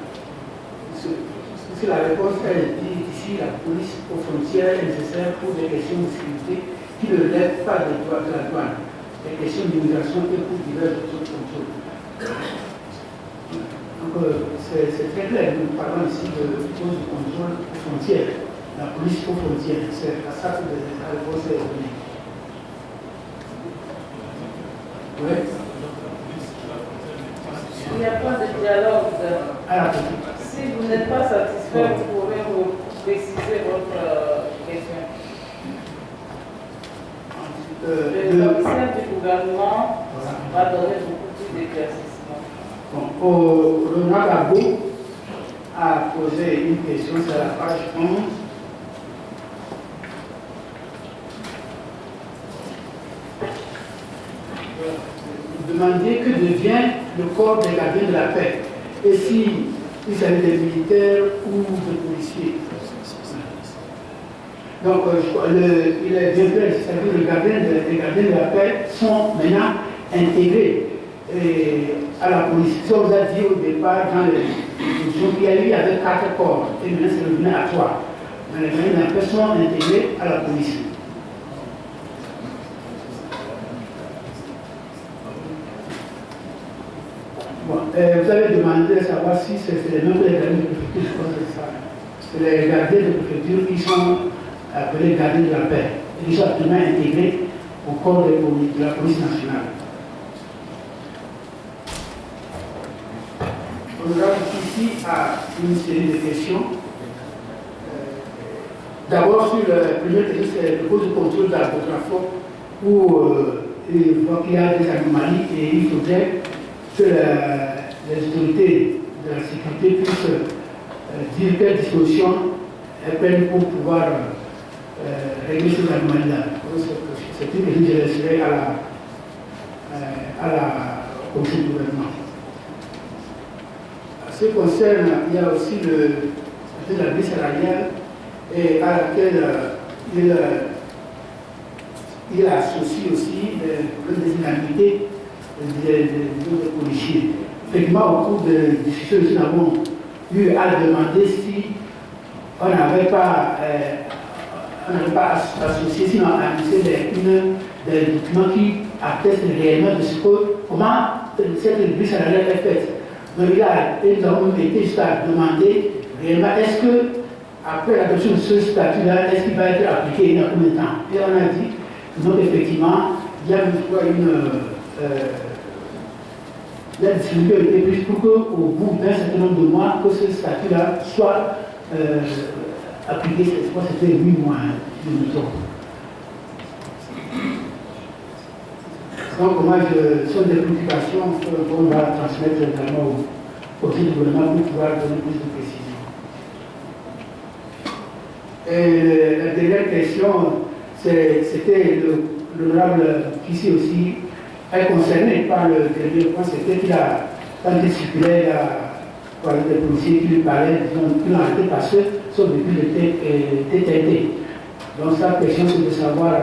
Parce que la réponse, elle dit ici, la police aux frontières est nécessaire pour des questions de sécurité qui ne relèvent pas de la douane. Des questions d'immigration et pour divers autres contrôles. Donc, c'est très clair, nous parlons ici de poste de contrôle aux frontières. La police aux frontières, c'est à ça que la réponse est donnée. Oui. Il n'y a pas de dialogue. Si vous n'êtes pas satisfait, vous pourrez vous préciser votre question. Le commissaire du gouvernement va donner beaucoup plus d'éclaircissement. Ronald Abou a posé une question sur la page 11. Vous demandiez que devient le corps des gardiens de la paix. Et si il s'agit des militaires ou des policiers. Donc, il est bien clair, c'est-à-dire que les gardiens de la paix sont maintenant intégrés à la police. Ça vous a dit au départ, dans les discussions qu'il y a eu, il y avait 4 corps, et maintenant c'est revenu à 3. Mais les gardiens de la paix sont intégrés à la police. vous avez demandé à savoir si c'est les mêmes que les gardiens de préfecture, je crois que c'est ça. C'est les gardiens de préfecture qui sont appelés gardiens de la paix, et qui sont actuellement intégrés au corps de la police nationale. On a ici à une série de questions. D'abord, sur la première question, c'est le poste de contrôle de la Botrafo, où il voit qu'il y a des anomalies et il faudrait que les autorités de la sécurité puissent dire quelles dispositions elles prennent pour pouvoir régler ces anomalies-là. C'est une question que je laisserai à la commission du gouvernement. En ce qui concerne, il y a aussi la grille salariale et à laquelle il associe aussi des inhabilités des policiers. Effectivement, au cours de discussions, nous avons eu à demander si on n'avait pas associé, sinon annexé des documents qui attestent réellement de ce que, comment cette grille salariale est faite. Donc là, nous avons été jusqu'à demander réellement est-ce que, après l'adoption de ce statut-là, est-ce qu'il va être appliqué et dans combien de temps? Et on a dit donc effectivement, il y a la distribution été prise pour qu'au bout d'un certain nombre de mois, que ce statut-là soit appliqué. Cette fois, c'était 8 mois, si je me trompe. Donc, moi, ce sont des préoccupations qu'on va transmettre également au conseil du gouvernement pour pouvoir donner plus de précision. Et la dernière question, c'était l'honorable Kissi aussi est concerné par le dernier point, c'était qu'il a, quand il circulait, il a parlé des policiers qui lui parlaient, disons, qui l'ont arrêté parce que son véhicule était teinté. Donc sa question c'est de savoir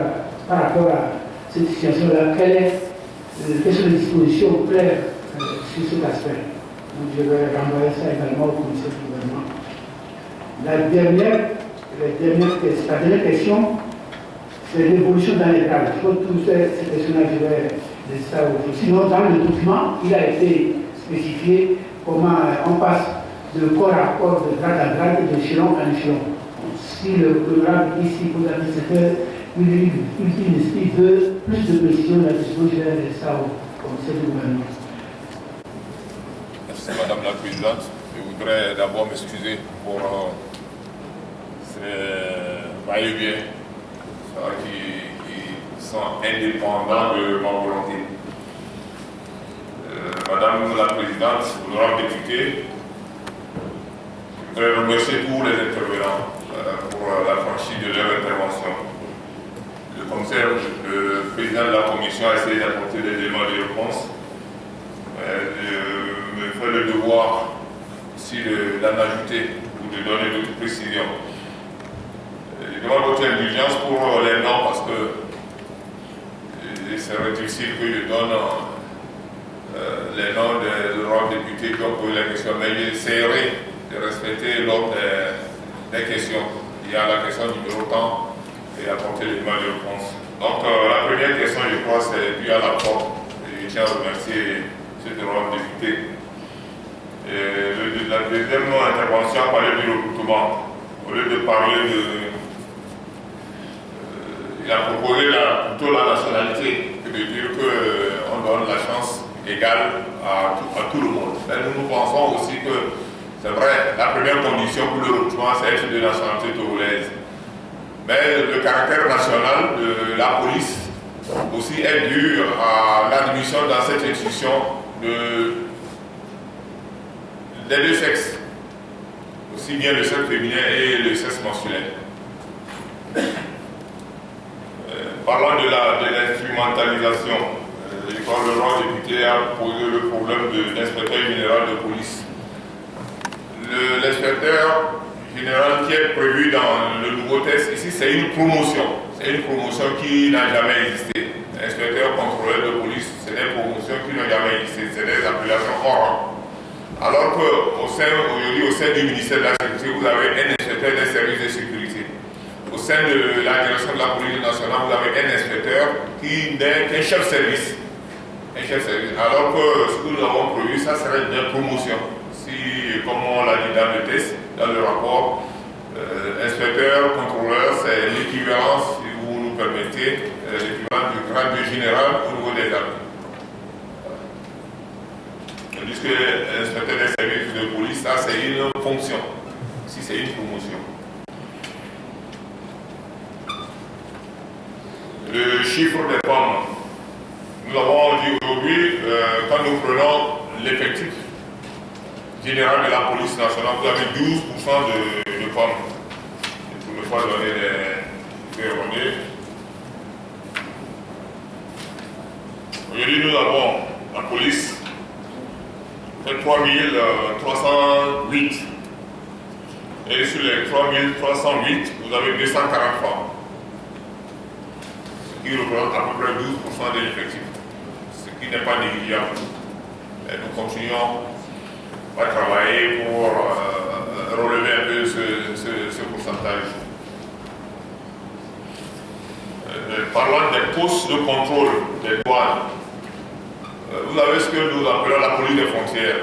par rapport à cette situation-là, quelles sont les dispositions claires sur cet aspect. Donc je vais renvoyer ça également au commissaire du gouvernement. La dernière question, c'est l'évolution dans les grades. Je crois que tous ces questions-là, je vais laisser ça au. Sinon, dans le document, il a été spécifié comment on passe de corps à corps, de grade à grade, et d'échelon à échelon. Si le grade ici, pour la secteur, il veut plus de précision là-dessus, je vais laisser ça au commissaire du gouvernement. Merci Madame la Présidente. Je voudrais d'abord m'excuser pour ces va-et-vient qui sont indépendants de ma volonté. Madame la Présidente, honorable député, je voudrais remercier tous les intervenants pour la franchise de leur intervention. Le commissaire, le président de la commission a essayé d'apporter des éléments de réponse. Je me fais le devoir aussi d'en ajouter ou de donner d'autres précisions. Je demande votre indulgence pour les noms parce que il serait difficile que je donne les noms des honorables députés qui ont posé la question, mais j'essaierai de respecter l'ordre des questions. Il y a la question numéro temps et apporter l'élément de réponse. Donc la première question, je crois, c'est dû à la forme. Je tiens à remercier cet honorable député. La deuxième intervention a parlé du recrutement. Au lieu de parler de... il a proposé plutôt la nationalité que de dire qu'on donne la chance égale à tout le monde. Mais nous pensons aussi que c'est vrai, la première condition pour le recrutement, c'est être de nationalité togolaise. Mais le caractère national de la police aussi est dû à l'admission dans cette institution des deux sexes, aussi bien le sexe féminin et le sexe masculin. Parlant de l'instrumentalisation, je crois que le honorable député a posé le problème de l'inspecteur général de police. L'inspecteur général qui est prévu dans le nouveau texte ici, c'est une promotion. C'est une promotion qui n'a jamais existé. Inspecteur contrôleur de police, c'est des promotions qui n'ont jamais existé. C'est des appellations hors rang. Alors qu'aujourd'hui, au sein du ministère de la Sécurité, vous avez un inspecteur des services de sécurité. Au sein de la direction de la police nationale, vous avez un inspecteur qui n'est qu'un chef de service. un chef de service. Alors que ce que nous avons prévu, ça serait une promotion. Si, comme on l'a dit dans le test, dans le rapport, inspecteur, contrôleur, c'est l'équivalence, si vous nous permettez, l'équivalent du grade de général au niveau des armées. Tandis que l'inspecteur des services de police, ça c'est une fonction, si c'est une promotion. Le chiffre des femmes, nous avons dit aujourd'hui, quand nous prenons l'effectif général de la police nationale, vous avez 12% de femmes. Et pour ne pas donner des erronées. Aujourd'hui, nous avons la police fait 3308. Et sur les 3308, vous avez 240 femmes. Ce qui représente à peu près 12% de l'effectif. Ce qui n'est pas négligeable. Et nous continuons à travailler pour relever un peu ce pourcentage. Parlant des postes de contrôle des douanes, vous avez ce que nous appelons la police des frontières.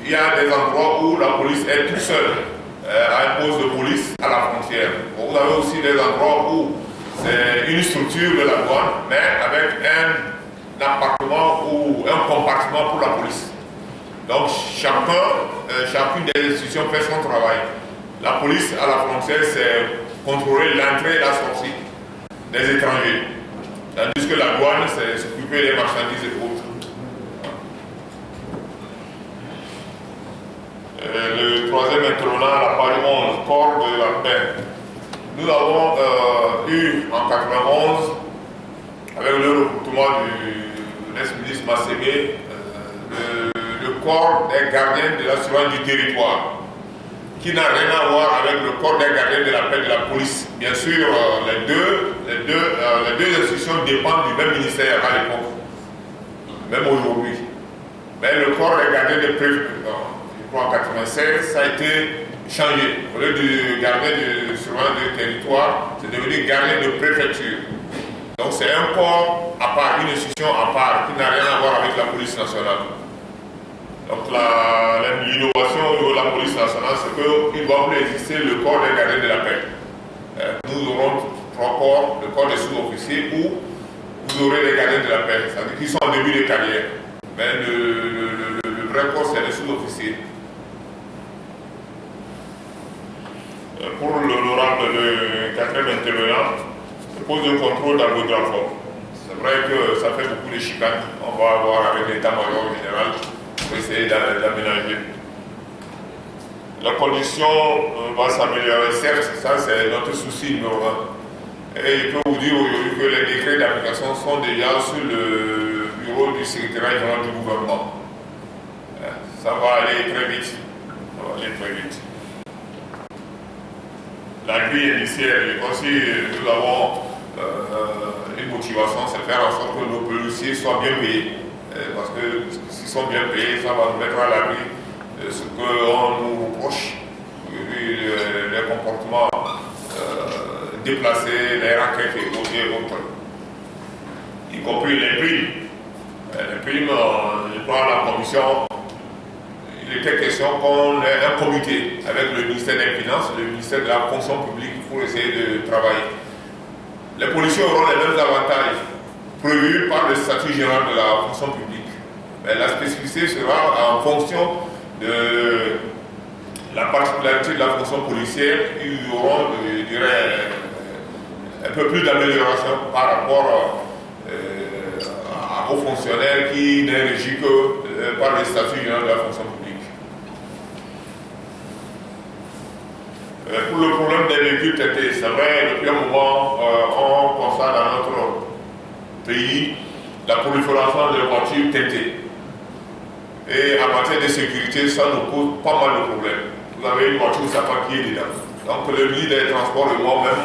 Il y a des endroits où la police est toute seule à un poste de police à la frontière. Vous avez aussi des endroits où c'est une structure de la douane, mais avec un appartement ou un compartiment pour la police. Donc chacune des institutions fait son travail. La police à la frontière, c'est contrôler l'entrée et la sortie des étrangers. Tandis que la douane, c'est s'occuper des marchandises et autres. Le troisième intervenant à la page 11, corps de la paix. Nous avons eu en 91, avec le recrutement du ex-ministre Massébé, le corps des gardiens de l'assurance du territoire, qui n'a rien à voir avec le corps des gardiens de la paix de la police. Bien sûr, les deux institutions dépendent du même ministère à l'époque, même aujourd'hui. Mais le corps des gardiens de préfecture, en 96, ça a été changé. Au lieu de gardien de surveillance du territoire, c'est devenu gardien de préfecture. Donc c'est un corps à part, une institution à part, qui n'a rien à voir avec la police nationale. Donc l'innovation au niveau de la police nationale, c'est qu'il doit plus exister le corps des gardiens de la paix. Nous aurons trois corps, le corps des sous-officiers, où vous aurez les gardiens de la paix, c'est-à-dire qu'ils sont en début de carrière. Mais le vrai corps, c'est les sous-officiers. Pour l'honorable, le quatrième intervenant, le poste de contrôle d'Algo-Drafort. C'est vrai que ça fait beaucoup de chicanes. On va avoir avec l'état-major général pour essayer d'aménager. La condition va s'améliorer, certes, ça c'est notre souci numéro un. Et je peux vous dire aujourd'hui que les décrets d'application sont déjà sur le bureau du secrétariat général du gouvernement. Ça va aller très vite. Ça va aller très vite. La grille indiciaire, aussi nous avons une motivation, c'est faire en sorte que nos policiers soient bien payés. Parce que s'ils sont bien payés, ça va nous mettre à l'abri de ce qu'on nous reproche, les comportements déplacés, les raquettes et autres, y compris les primes. Les primes, je prends la commission. Il était question qu'on ait un comité avec le ministère des Finances, le ministère de la fonction publique pour essayer de travailler. Les policiers auront les mêmes avantages prévus par le statut général de la fonction publique. Mais la spécificité sera en fonction de la particularité de la fonction policière. Ils auront, je dirais, un peu plus d'amélioration par rapport aux fonctionnaires qui n'est régi que par le statut général de la fonction publique. Pour le problème des véhicules traités, c'est vrai, depuis un moment, on constate dans notre pays la prolifération de voitures teintées. Et en matière de sécurité, ça nous pose pas mal de problèmes. Vous avez une voiture, ça pas qui est dedans. Donc le ministre des Transports et moi-même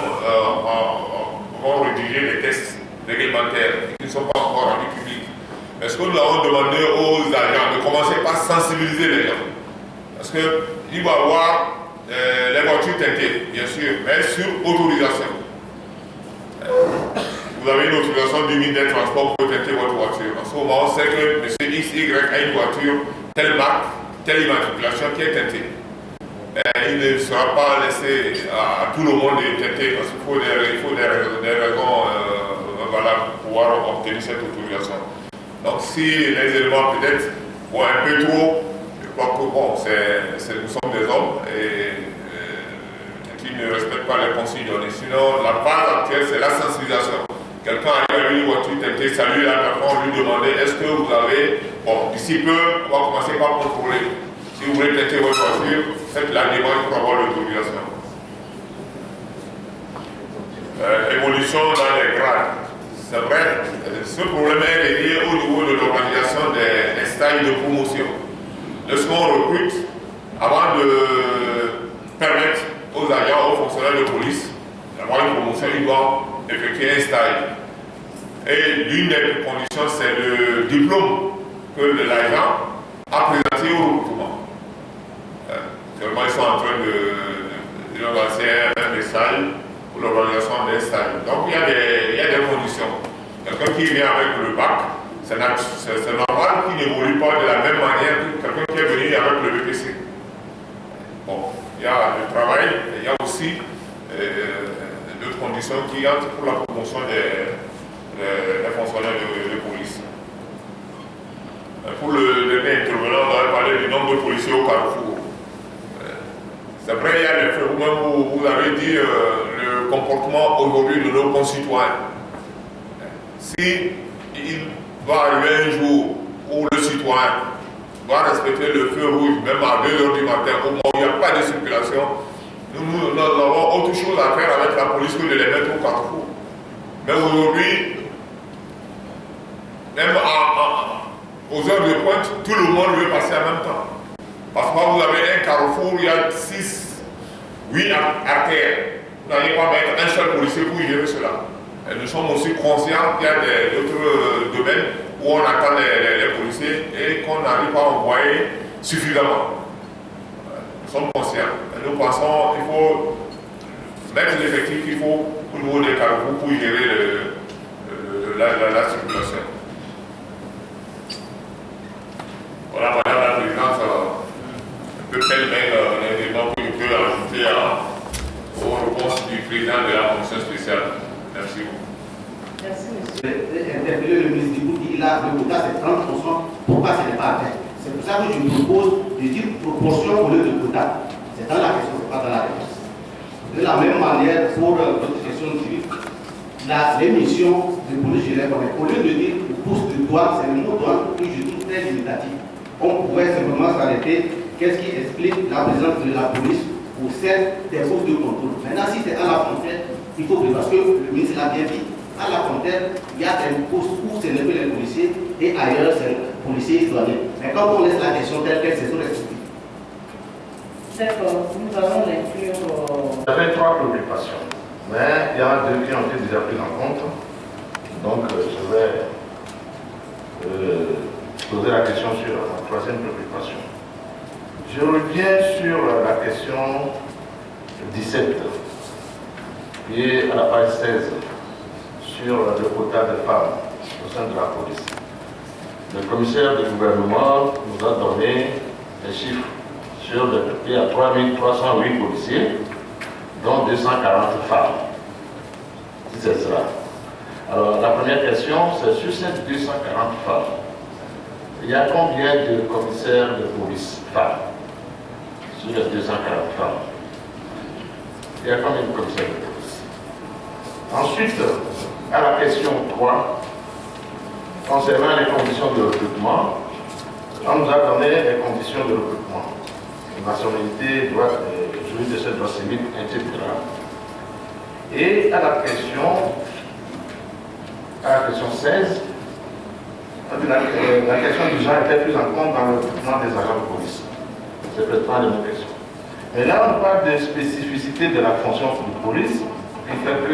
vont rédiger des tests réglementaires qui ne sont pas encore rendus publics. Mais ce que nous avons demandé aux agents, de commencer par sensibiliser les gens. Parce qu'il va y avoir les voitures teintées, bien sûr, mais sur autorisation. Vous vous avez une autorisation du ministère des Transports pour tenter votre voiture. En ce moment, on sait que M. XY a une voiture, telle marque, telle immatriculation qui est teintée. Il ne sera pas laissé à tout le monde de tenter parce qu'il faut des raisons valables pour pouvoir obtenir cette autorisation. Donc si les éléments peut-être vont un peu trop, je crois que bon, nous sommes des hommes et qui ne respectent pas les consignes données. Sinon, la base actuelle, c'est la sensibilisation. Quelqu'un arrive avec une voiture tentée, salut la personne, lui demander est-ce que vous avez, bon, d'ici peu, on va commencer par contrôler. Si vous voulez tenter votre voiture, faites la demande pour avoir l'autorisation. Évolution dans les grades. C'est vrai, ce problème est lié au niveau de l'organisation des stages de promotion. Lorsqu'on recrute, avant de permettre aux agents, aux fonctionnaires de police d'avoir une promotion, ils doivent effectuer un stage. Et l'une des conditions, c'est le diplôme que l'agent a présenté au recrutement. Seulement, ils sont en train de lancer un message pour l'organisation d'un stage. Donc, il y a des conditions. Quelqu'un qui vient avec le bac, c'est normal qu'il n'évolue pas de la même manière que quelqu'un qui est venu avec le BPC. Bon, il y a le travail, il y a aussi d'autres conditions qui entrent pour la promotion des fonctionnaires de police. Pour le dernier intervenant, on va parler du nombre de policiers au Carrefour. C'est vrai, il y a les faits, vous-même vous avez dit le comportement aujourd'hui de nos concitoyens. Si il va arriver un jour où le citoyen doit respecter le feu rouge, même à 2 h du matin, au moment où il n'y a pas de circulation, nous avons autre chose à faire avec la police que de les mettre au Carrefour. Mais aujourd'hui, même aux heures de pointe, tout le monde veut passer en même temps. Parce que vous avez un carrefour, il y a 8 artères. Vous n'allez pas mettre un seul policier pour gérer cela. Et nous sommes aussi conscients qu'il y a d'autres domaines où on attend les policiers et qu'on n'arrive pas à envoyer suffisamment. Nous sommes conscients. Et nous pensons qu'il faut mettre l'effectif qu'il faut au niveau des carrefours pour gérer la circulation. Voilà, madame la présidente, un peu pêle-mêle un élément que je peux ajouter aux réponses du président de la commission spéciale. Merci beaucoup. Merci, monsieur. J'ai interpellé le ministre du dit le quota c'est 30%, pourquoi ce n'est pas atteint? C'est pour ça que je vous propose de dire proportion au lieu de quota. C'est dans la question, ce n'est pas dans la réponse. De la même manière, pour votre question civile, les missions de police générale, au lieu de dire poste de douane, c'est le mot douane que je trouve très limitatif. On pourrait simplement s'arrêter qu'est-ce qui explique la présence de la police au sein des postes de contrôle. Maintenant, si c'est à la frontière, il faut que, parce que le ministre l'a bien dit, à la frontière, il y a des postes où c'est levé les policiers et ailleurs c'est les policiers douaniers. Mais quand on laisse la question telle qu'elle, c'est tout expliqué. D'accord, nous allons l'inclure. J'avais 3 préoccupations, mais il y en a 2 qui ont été déjà prises en compte. Donc, je vais poser la question sur la 3e préoccupation. Je reviens sur la question 17, qui est à la page 16, sur le quota de femmes au sein de la police. Le commissaire du gouvernement nous a donné des chiffres sur il y a 3308 policiers, dont 240 femmes. Si c'est cela. Alors, la première question, c'est sur ces 240 femmes, il y a combien de commissaires de police femmes sur les 240 femmes? Il y a combien de commissaires de police? Ensuite, à la question 3, concernant les conditions de recrutement, on nous a donné les conditions de recrutement. Nationalité, droit, jouir de ce droit civique, etc. Et à la question 16, la question du genre était prise en compte dans le recrutement des agents de police. C'est peut-être la même question. Mais là, on parle de spécificité de la fonction de police, qui fait que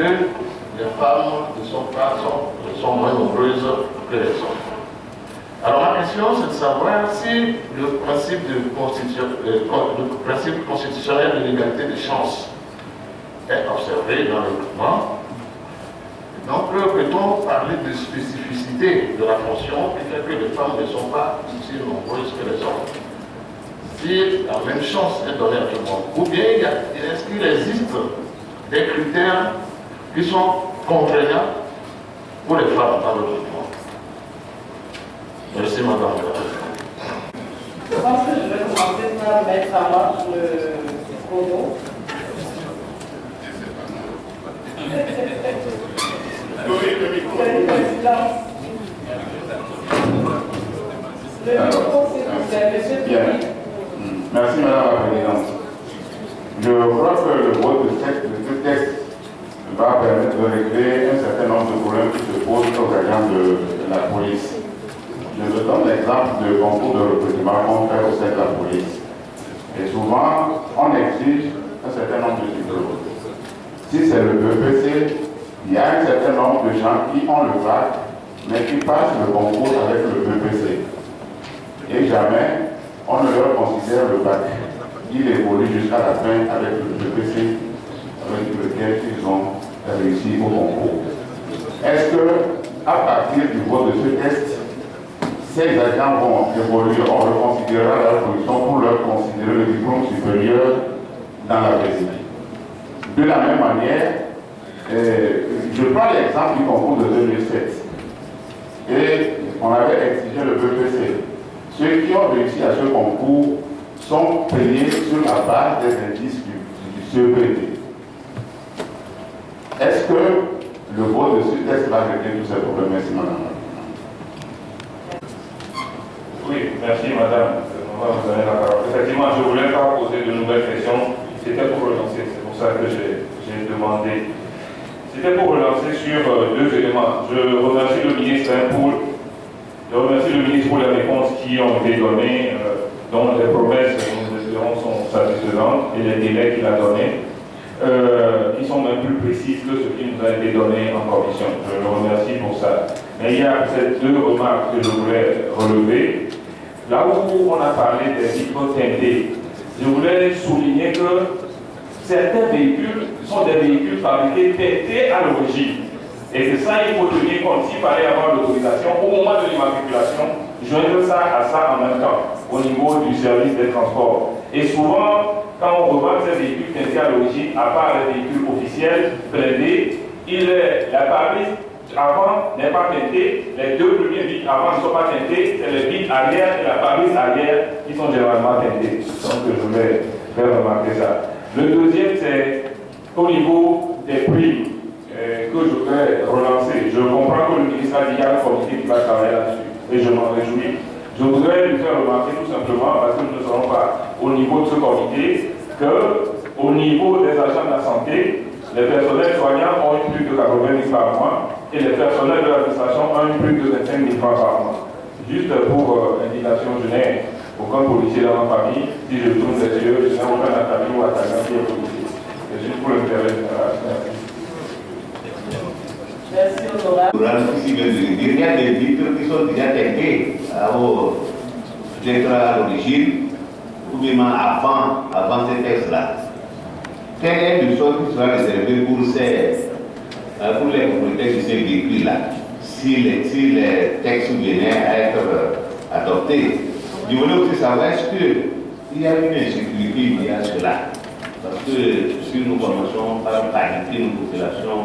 les femmes sont moins nombreuses que les hommes. Alors ma question, c'est de savoir si le principe constitutionnel de l'égalité des chances est observé dans le recrutement. Donc, peut-on parler de spécificité de la fonction qui fait que les femmes ne sont pas aussi nombreuses que les hommes? Si la même chance est donnée à tout le monde, ou bien est-ce qu'il existe des critères qui sont contraignants pour les femmes dans le recrutement? Merci, madame. Je pense que je vais commencer par mettre en marche le chrono. Merci Madame la Présidente. Je crois que le vote de ce texte va permettre de régler un certain nombre de problèmes qui se posent aux agents de la police. Je me donne l'exemple de concours de recrutement qu'on fait au sein de la police. Et souvent, on exige un certain nombre de diplômes. Si c'est le BPC, il y a un certain nombre de gens qui ont le bac, mais qui passent le concours avec le BPC. Et jamais on ne leur considère le bac. Il évolue jusqu'à la fin avec le BPC avec lequel ils ont réussi au concours. Est-ce que, à partir du vote de ce texte, ces agents vont évoluer, on reconsidérera leur position pour leur considérer le diplôme supérieur dans la PCI? De la même manière, je prends l'exemple du concours de 2007. Et on avait exigé le BPC. Ceux qui ont réussi à ce concours sont payés sur la base des indices du CEPD. Est-ce que le vote de ce texte va régler tous ces problèmes? Merci, madame. Oui, merci, madame. On va vous donner la parole. Effectivement, je ne voulais pas poser de nouvelles questions. C'était pour relancer. C'est pour ça que j'ai demandé. C'était pour relancer sur deux éléments. Je remercie le ministre pour les réponses qui ont été données, dont les promesses, nous espérons, sont satisfaisantes, et les délais qu'il a donnés, qui sont même plus précises que ce qui nous a été donné en commission. Je le remercie pour ça. Mais il y a ces deux remarques que je voulais relever. Là où on a parlé des vitres teintées, je voulais souligner que certains véhicules sont des véhicules fabriqués teintés à l'origine. Et c'est ça, il faut tenir compte. S'il fallait avoir l'autorisation, au moment de l'immatriculation, joindre ça à ça en même temps, au niveau du service des transports. Et souvent, quand on revend ces véhicules teintés à l'origine, à part les véhicules officiels, blindés, la pare-brise avant n'est pas teintée, les deux premiers vitres avant ne sont pas teintés, c'est les vitres arrière et la pare-brise arrière qui sont généralement teintées. Donc je voulais faire remarquer ça. Le deuxième, c'est au niveau des prix que je voudrais relancer. Je comprends que le ministre a dit qu'il y a un comité qui va travailler là-dessus et je m'en réjouis. Je voudrais lui faire remarquer tout simplement, parce que nous ne serons pas au niveau de ce comité, qu'au niveau des agents de la santé, les personnels soignants ont eu plus de 80 000 par mois et les personnels de l'administration ont eu plus de 25 000 francs par mois. Juste pour indication, je n'ai aucun policier dans ma famille. Si je tourne les yeux, je n'ai aucun attaquant ou attaquant qui est policier. C'est juste pour l'intérêt général. Merci, honorable. Il y a des vitres qui sont déjà teintées peut-être à l'origine, ou même avant ces textes-là. Quelle est une chose qui sera réservée pour les propriétaires de ces véhicules-là, si les textes venaient à être adoptés? Je voulais aussi savoir, est-ce qu'il y a une insécurité liée à cela? Parce que si nous commençons par paniquer nos populations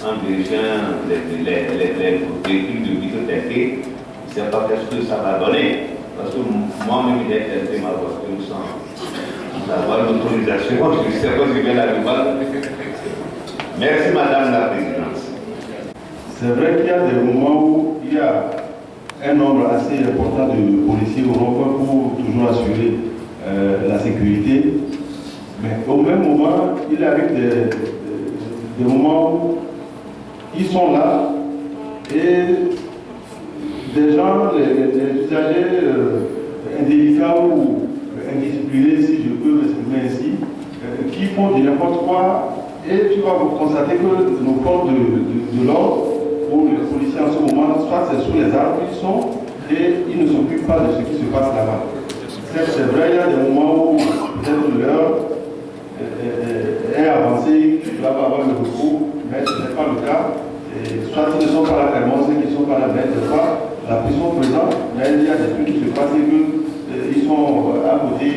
en dirigeant les véhicules de vitres teintées, je ne sais pas qu'est-ce que ça va donner. Parce que moi-même, j'ai teinté ma voiture sans avoir l'autorisation. Je ne sais pas si je vais la voir. Merci, Madame la Présidente. C'est vrai qu'il y a des moments où il y a un nombre assez important de policiers au rond-point pour toujours assurer la sécurité. Mais au même moment, il arrive des moments où ils sont là et des gens, les usagers indélicats ou indisciplinés, si je peux m'exprimer ainsi, qui font du n'importe quoi, et tu vas constater que nos forces de l'ordre ou les policiers en ce moment, soit c'est sous les arbres qu'ils sont et ils ne s'occupent pas de ce qui se passe là-bas. C'est vrai, il y a des moments où peut-être l'heure est avancée, tu dois avoir le recours, mais ce n'est pas le cas. Et soit ils ne sont pas là carrément, ceux qui ne sont pas là, mais des fois, la prison présente, il y a des trucs qui se passent et qu'ils sont à côté,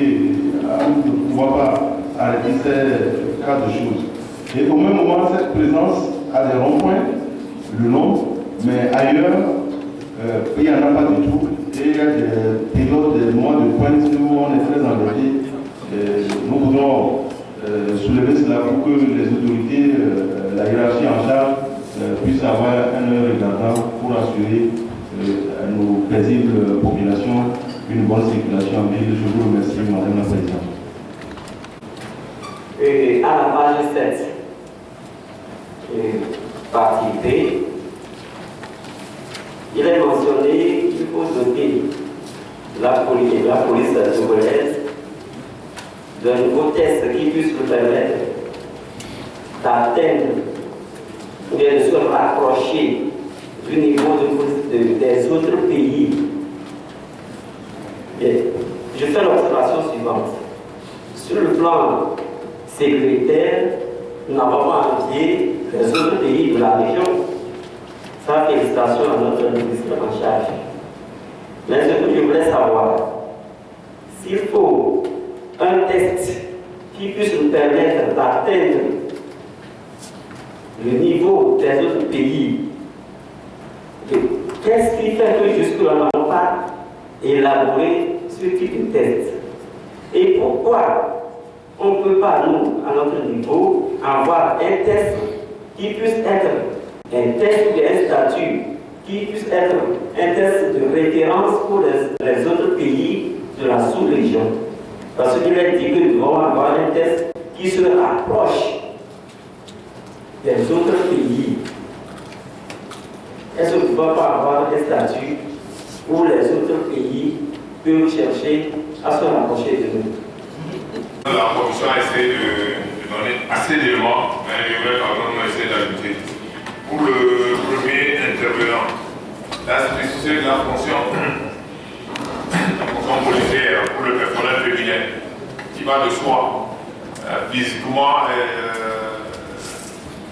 on ne pouvoir pas arrêter ces cas de choses. Et au même moment, cette présence a des ronds-points, le long, mais ailleurs, il n'y en a pas du tout. Et il y a des périodes, des mois de pointe où on est très embêté. Nous voudrons soulever cela pour que les autorités, la hiérarchie en charge, puissent avoir un œil regardant pour assurer à nos paisibles populations une bonne circulation en ville. Je vous remercie, Madame la Présidente. Et à la page 7, partie B, il est mentionné qu'il faut doter la police togolaise d'un nouveau test qui puisse nous permettre d'atteindre ou bien de se rapprocher du niveau des autres pays. Bien, je fais l'observation suivante. Sur le plan sécuritaire, nous n'avons pas envié les autres pays de la région. Ça, félicitations à notre ministre en charge. Mais ce que je voulais savoir, s'il faut un test qui puisse nous permettre d'atteindre le niveau des autres pays, qu'est-ce qui fait que jusque-là nous n'avons pas élaboré ce type de test? Et pourquoi on ne peut pas, nous, à notre niveau, avoir un test qui puisse être un test ou un statut qui puisse être un test de référence pour les autres pays de la sous-région? Parce qu'il est dit que nous devons avoir un test qui se rapproche des autres pays. Est-ce qu'on ne peut pas avoir un statut où les autres pays peuvent chercher à se rapprocher de nous? La commission a essayé de donner assez d'éléments, mais je vais quand même essayer d'ajouter. Pour le premier intervenant, la spécificité de la fonction policière pour le personnel féminin, qui va de soi. Physiquement,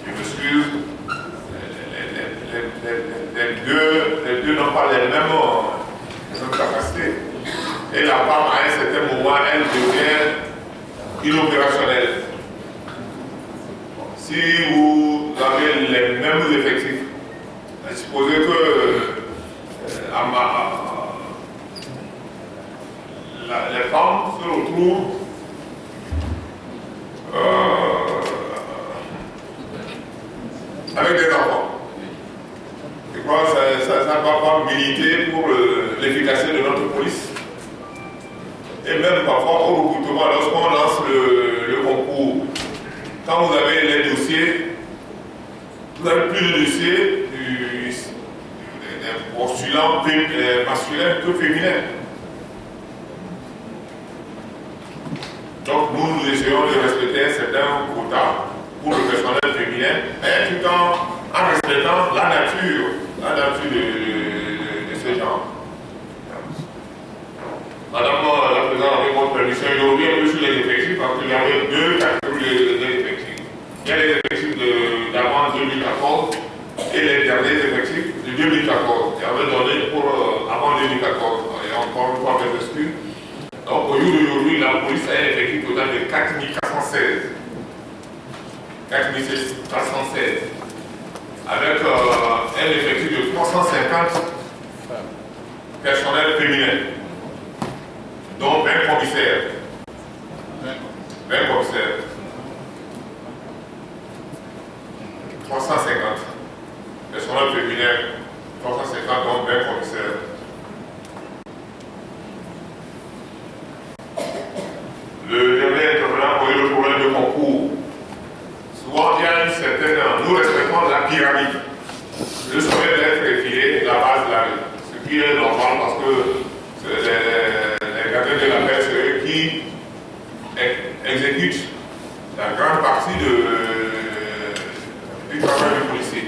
je m'excuse, les deux n'ont pas les mêmes capacités. Et la femme, à un certain moment, elle devient inopérationnelle. Si vous avez les mêmes effectifs, supposez que les femmes se retrouvent avec des enfants. Je crois que ça ne va pas militer pour l'efficacité de notre police. Et même parfois au recrutement, lorsqu'on lance le concours, quand vous avez les dossiers, vous avez plus de dossiers des postulants masculins que féminins. Donc nous essayons de respecter un certain quota pour le personnel féminin, mais tout en respectant la nature de ce genre. Madame la Présidente, avec votre permission, je reviens un peu sur les effectifs parce qu'il y avait deux catégories d'effectifs. Il y a les effectifs d'avant 2014 et les derniers effectifs de 2014. Il y avait donné pour avant 2014. Et encore une fois, mes excuses. Donc au jour d'aujourd'hui, la police a un effectif total de 4416. 4416. Avec un effectif de 350 personnels féminins, dont 20 commissaires. 20 commissaires. 350 personnels féminins, 350 dont 20 commissaires. Le dernier intervenant pour le problème de concours. Souvent, il y a une certaine. Nous respectons la pyramide. Le sommet doit être effilé, la base là, ce qui est normal parce que les gardiens de la paix, c'est eux qui exécutent la grande partie du travail du policier.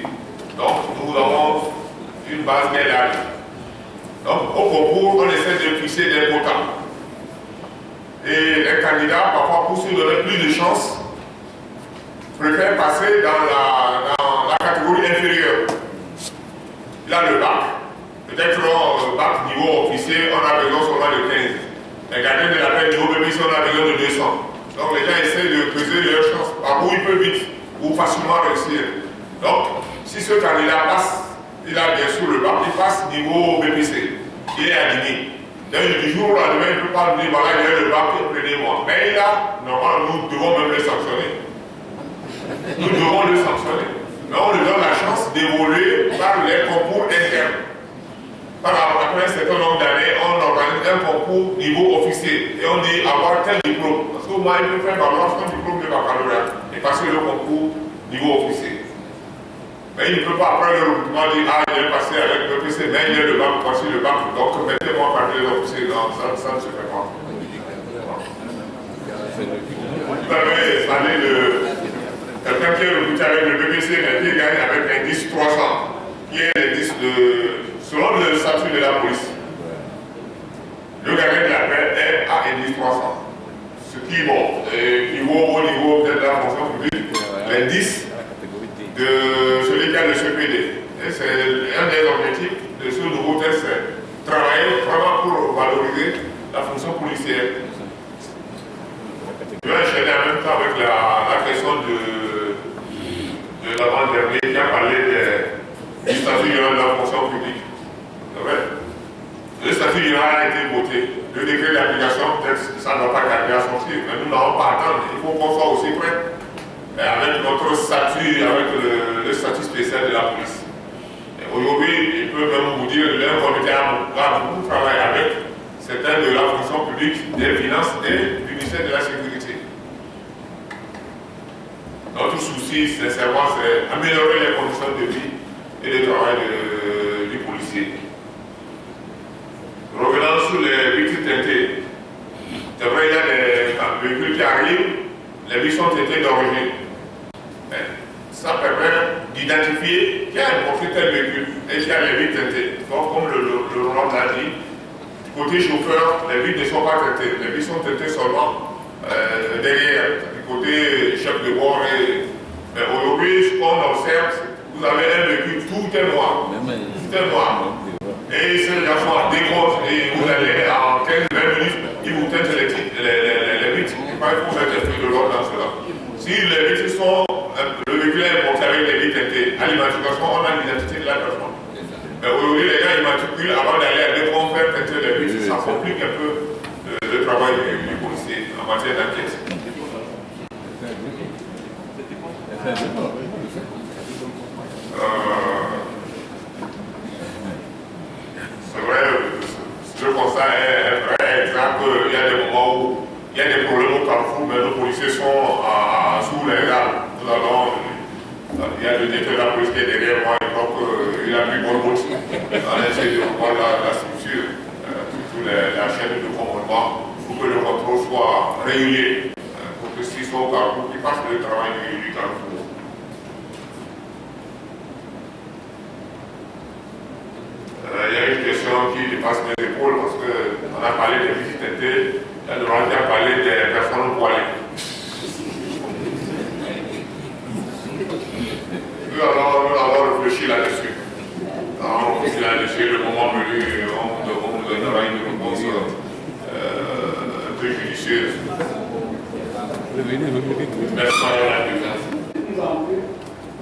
Donc, nous avons une base qui est large. Donc, au concours, on essaie de fixer des quotas. Et les candidats, parfois, pour se donner plus de chances, préfèrent passer dans la catégorie inférieure. Les gardiens de la paix niveau BBC, on a besoin de 200. Donc les gens essaient de peser leurs chances, par où ils peuvent vite ou facilement réussir. Donc, si ce candidat passe, il a bien sûr le bac, il passe niveau BPC, il est aligné. Donc du jour au lendemain, il ne peut pas dire voilà, il a le bac, prenez-moi. Mais là, normalement, nous devons même le sanctionner. Nous devons le sanctionner. Mais on lui donne la chance d'évoluer par les concours internes. Après un certain nombre d'années, on organise un concours niveau officier et on dit avoir tel diplôme. Parce que moi, il peut faire valoir son diplôme de baccalauréat et passer le concours niveau officier. Mais il ne peut pas après le recrutement dire ah, il est passé avec le PC, mais il est le bac, voici le bac. Donc mettez-moi par les officiers. Non, ça ne se fait pas. Vous avez parlé de quelqu'un qui est recruté avec le BBC, mais qui gagne avec un 10 300, qui est l'indice selon le statut de la police. Le gardien de la paix est à indice 300. Ce qui, bon, vaut au niveau de la fonction publique, l'indice de celui qui a le CPD. Et c'est un des objectifs de ce nouveau test, c'est travailler vraiment pour valoriser la fonction policière. Je vais enchaîner en même temps avec la question de l'avant-dernier qui a parlé du statut de la fonction publique. Le statut général a été voté. Le décret d'application, peut-être ça ne va pas tarder à sortir, mais nous n'allons pas attendre. Il faut qu'on soit aussi prêts avec notre statut, avec le statut spécial de la police. Aujourd'hui, il peut même vous dire que l'un comité a beaucoup travaillé avec certains de la fonction publique, des finances et du ministère de la sécurité. Notre souci, sincèrement, c'est améliorer les conditions de vie et de travail du policier. Revenons sur les véhicules teintés. C'est vrai, il y a des véhicules qui arrivent, les vitres sont teintées d'origine. Ça permet d'identifier qui a importé tel véhicule et qui a les vitres teintées. Donc, comme le Roland l'a dit, du côté chauffeur, les vitres ne sont pas teintées. Les vitres sont teintées seulement derrière, du côté chef de bord. Mais aujourd'hui, ce qu'on observe, vous avez un véhicule, tout est noir. Tout est noir. Et ces gens décrochent et vous allez en 15-20 minutes, ils vous teintent les vitres. Il faut mettre un peu de l'ordre dans cela. Si les vitres sont, le véhicule est importé avec les vitres teintées, à l'immatriculation, on a l'identité de la personne. Mais aujourd'hui, les gens immatriculent avant d'aller à l'école faire teinter les vitres. Ça complique un peu le travail du policier en matière d'enquête. C'est vrai, le constat est vrai, exact. Il y a des moments où il y a des problèmes au carrefour, mais nos policiers sont sous les arbres. Il y a le directeur de la police qui est derrière moi, je crois qu'il a pris bonne route. On essaie de revoir la structure, surtout la chaîne de commandement, pour que le contrôle soit régulier, pour que s'ils sont au carrefour, qu'ils fassent le travail du carrefour. Il y a une question qui dépasse mes épaules parce qu'on a parlé des visites teintées, il y a Laurent qui a parlé des personnes voilées. Nous allons réfléchir là-dessus. Le moment venu, on vous donnera une réponse un peu judicieuse. Merci à de plus en plus,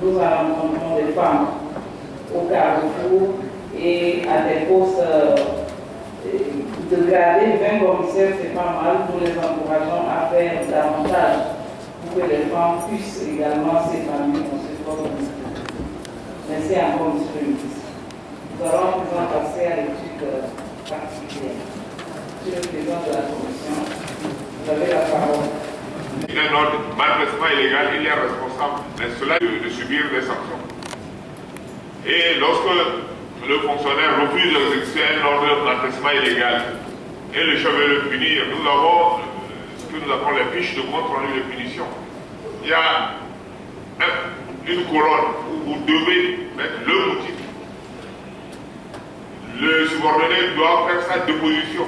nous rencontrons des femmes au carrefour et à des postes de garder 20 commissaires, c'est pas mal. Nous les encourageons à faire davantage pour que les femmes puissent également s'épanouir dans ce sport. Merci encore, M. le ministre. Nous allons maintenant passer à l'étude particulière. Monsieur le président de la commission, vous avez la parole. Il y a un ordre malversement illégal, il est responsable de cela de subir des sanctions. Et lorsque le fonctionnaire refuse d'exécuter un ordre de malversement illégal et le chef veut le punir, nous avons ce que nous appelons les fiches de compte rendu de punition. Il y a une colonne où vous devez mettre le motif. Le subordonné doit faire sa déposition.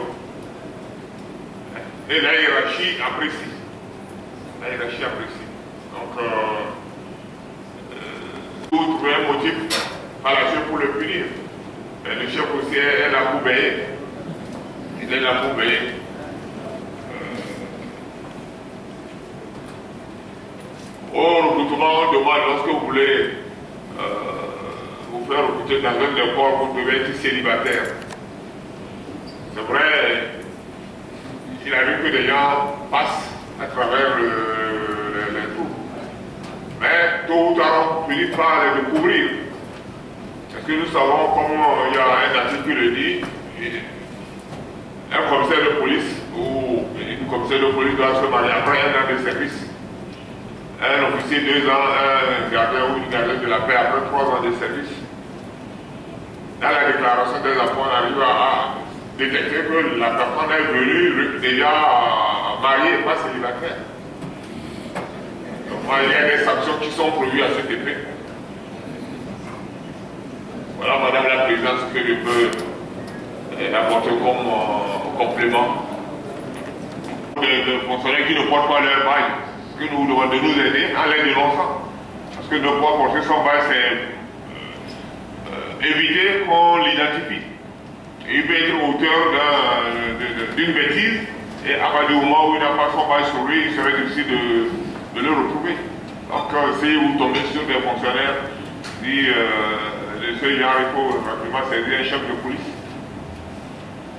Et la hiérarchie apprécie. La hiérarchie apprécie. Donc, vous trouvez un motif fallacieux pour le punir. Mais le chef aussi est là pour veiller. Il est là pour veiller. Au recrutement, on demande, lorsque vous voulez vous faire recruter dans un des corps, vous devez être célibataire. C'est vrai, il arrive que des gens passent à travers les trous. Mais tôt ou tard, on finit par les découvrir. Parce que nous savons, comme il y a un article qui le dit, un commissaire de police ou une commissaire de police doit se marier après un an de service. Un officier 2 ans, un gardien ou une gardienne de la paix après 3 ans de service. Dans la déclaration des enfants, on arrive à détecter que la personne est venue déjà mariée et pas célibataire. Donc, il y a des sanctions qui sont prévues à cet effet. Voilà, Madame la Présidente, ce que je peux apporter comme complément. Des fonctionnaires qui ne portent pas leur bail, que nous demandons de nous aider en les dénonçant. Parce que ne pas porter son bail, c'est éviter qu'on l'identifie. Il peut être auteur d'une bêtise, et à partir du moment où il n'a pas son bail sur lui, il serait difficile de le retrouver. Donc, si vous tombez sur des fonctionnaires, de ce genre, il faut pratiquement saisir un chef de police.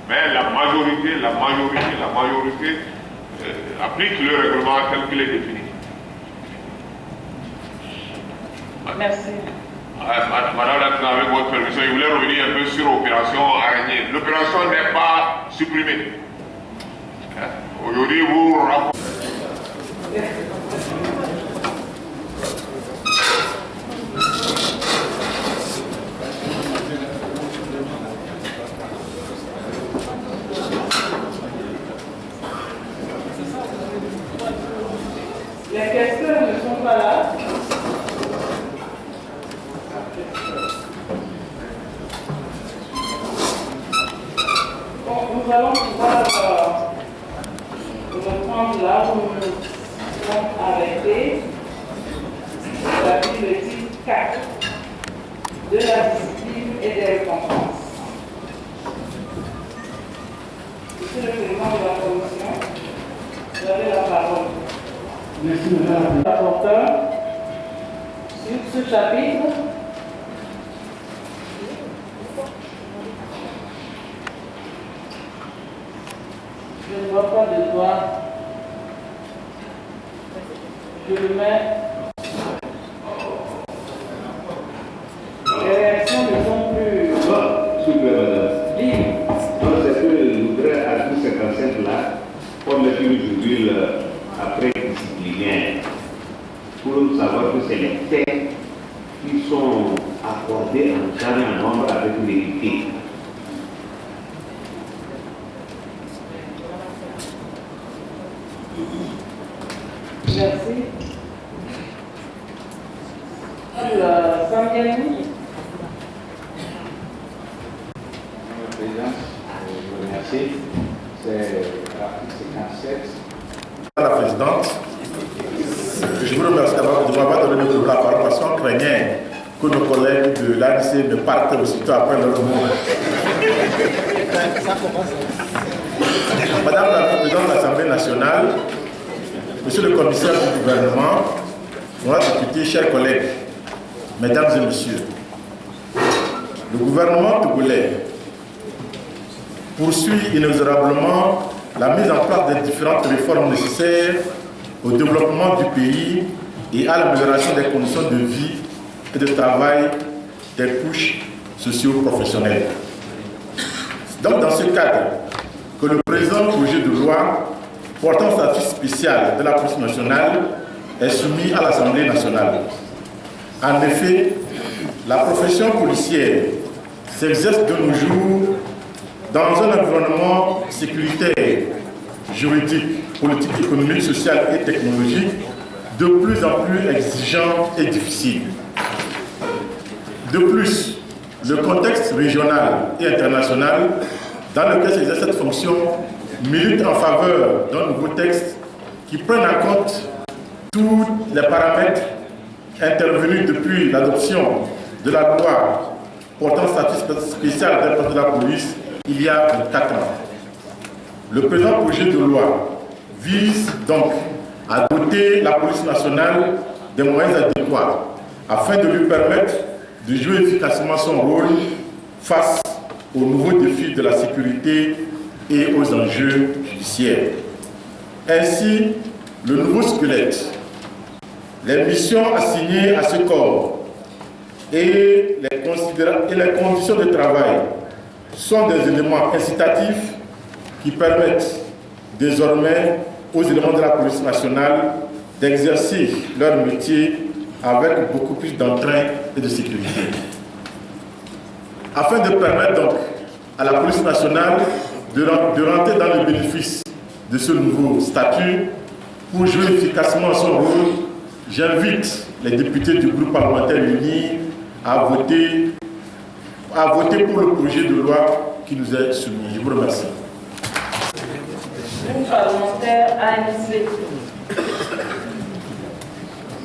Mais la majorité applique le règlement tel qu'il est défini. Merci. Madame la Présidente, avec votre permission, je voulais revenir un peu sur l'opération Araignée. L'opération n'est pas supprimée. Aujourd'hui, vous rapportez. Les questeurs ne sont pas là. Bon, nous allons pouvoir reprendre là où nous sommes arrêtés, c'est-à-dire le titre 4 de la discipline et des récompenses. Monsieur le Président de la Commission, vous avez la parole. Merci, Madame la Rapporteur, sur ce chapitre, je ne vois pas de doigt. Je le mets. Les réactions ne sont plus. S'il vous plaît, madame. libres. Non, c'est que je voudrais ajouter 55 là, pour mettre aujourd'hui après disciplinaire, pour savoir que c'est les textes qui sont accordés en jamais en nombre avec vérité. Merci. Samuel. Président, je vous remercie. C'est l'article 57. La Présidente, je vous remercie de m'avoir donné la parole parce qu'on craignait que nos collègues de l'ANC ne partent aussitôt après leur mot. Madame la Présidente de l'Assemblée nationale, Monsieur le commissaire du gouvernement, honorables députés, chers collègues, mesdames et messieurs, le gouvernement togolais poursuit inexorablement la mise en place des différentes réformes nécessaires au développement du pays et à l'amélioration des conditions de vie et de travail des couches socio-professionnelles. Donc, dans ce cadre, que le présent projet de loi portant statut spécial de la police nationale est soumis à l'Assemblée nationale. En effet, la profession policière s'exerce de nos jours dans un environnement sécuritaire, juridique, politique, économique, social et technologique de plus en plus exigeant et difficile. De plus, le contexte régional et international dans lequel s'exerce cette fonction milite en faveur d'un nouveau texte qui prenne en compte tous les paramètres intervenus depuis l'adoption de la loi portant statut spécial des forces de la police il y a 4 ans. Le présent projet de loi vise donc à doter la police nationale des moyens adéquats afin de lui permettre de jouer efficacement son rôle face aux nouveaux défis de la sécurité et aux enjeux judiciaires. Ainsi, le nouveau squelette, les missions assignées à ce corps et les conditions de travail sont des éléments incitatifs qui permettent désormais aux éléments de la police nationale d'exercer leur métier avec beaucoup plus d'entrain et de sécurité. Afin de permettre donc à la police nationale de rentrer dans le bénéfice de ce nouveau statut pour jouer efficacement son rôle, j'invite les députés du groupe parlementaire uni à voter pour le projet de loi qui nous est soumis. Je vous remercie.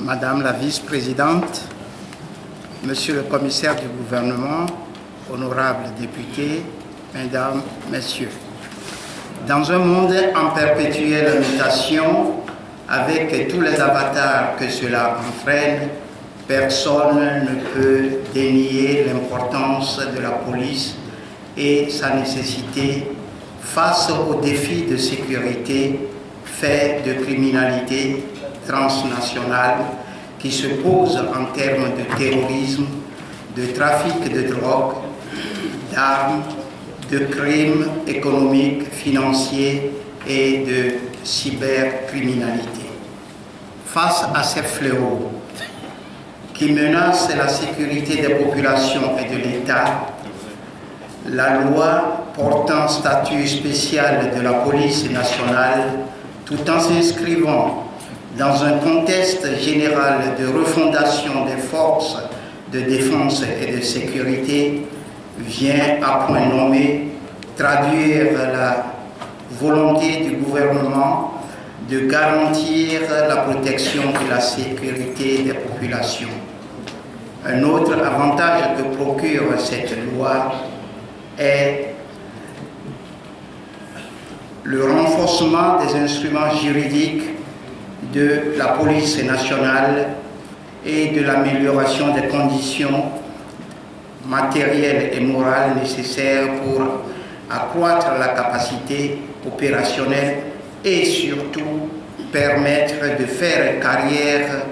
Madame la vice-présidente, monsieur le commissaire du gouvernement, honorables députés, mesdames, messieurs. Dans un monde en perpétuelle mutation, avec tous les avatars que cela entraîne, personne ne peut dénier l'importance de la police et sa nécessité face aux défis de sécurité faits de criminalité transnationale qui se posent en termes de terrorisme, de trafic de drogue, d'armes, de crimes économiques, financiers et de cybercriminalité. Face à ces fléaux qui menacent la sécurité des populations et de l'État, la loi portant statut spécial de la police nationale, tout en s'inscrivant dans un contexte général de refondation des forces de défense et de sécurité, vient à point nommé traduire la volonté du gouvernement de garantir la protection et la sécurité des populations. Un autre avantage que procure cette loi est le renforcement des instruments juridiques de la police nationale et de l'amélioration des conditions matérielles et morales nécessaires pour accroître la capacité opérationnelle et surtout permettre de faire carrière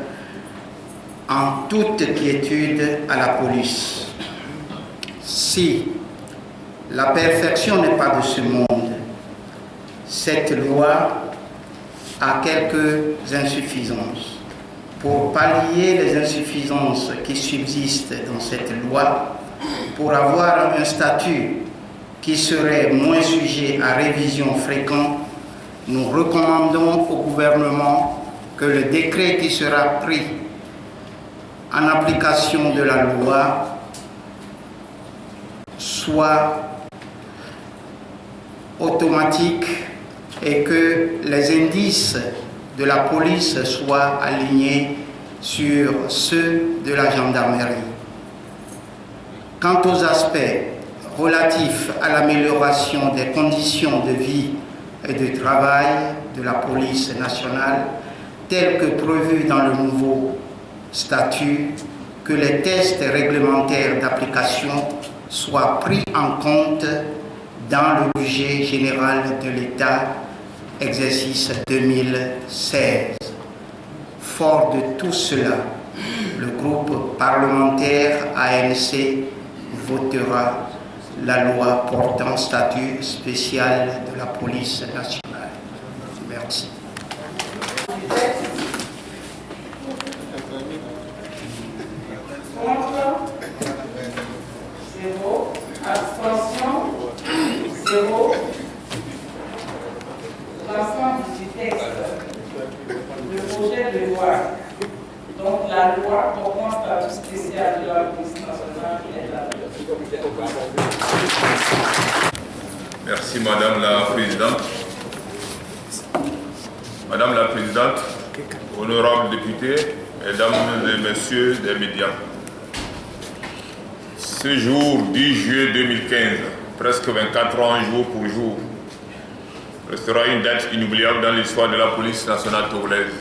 en toute quiétude à la police. Si la perfection n'est pas de ce monde, cette loi a quelques insuffisances. Pour pallier les insuffisances qui subsistent dans cette loi, pour avoir un statut qui serait moins sujet à révision fréquente, nous recommandons au gouvernement que le décret qui sera pris en application de la loi soit automatique et que les indices de la police soient alignés sur ceux de la gendarmerie. Quant aux aspects relatifs à l'amélioration des conditions de vie et de travail de la police nationale, tels que prévus dans le nouveau statut, que les tests réglementaires d'application soient pris en compte dans le budget général de l'État, exercice 2016. Fort de tout cela, le groupe parlementaire ANC votera la loi portant statut spécial de la police nationale. Merci. Contre, 0. Abstention, 0. L'ensemble du texte, le projet de loi, donc la loi portant statut spécial de la police nationale est adoptée. Merci Madame la Présidente. Madame la Présidente, honorables députés, Mesdames et Messieurs des médias. Ce jour 10 juillet 2015, presque 24 ans jour pour jour, restera une date inoubliable dans l'histoire de la police nationale togolaise.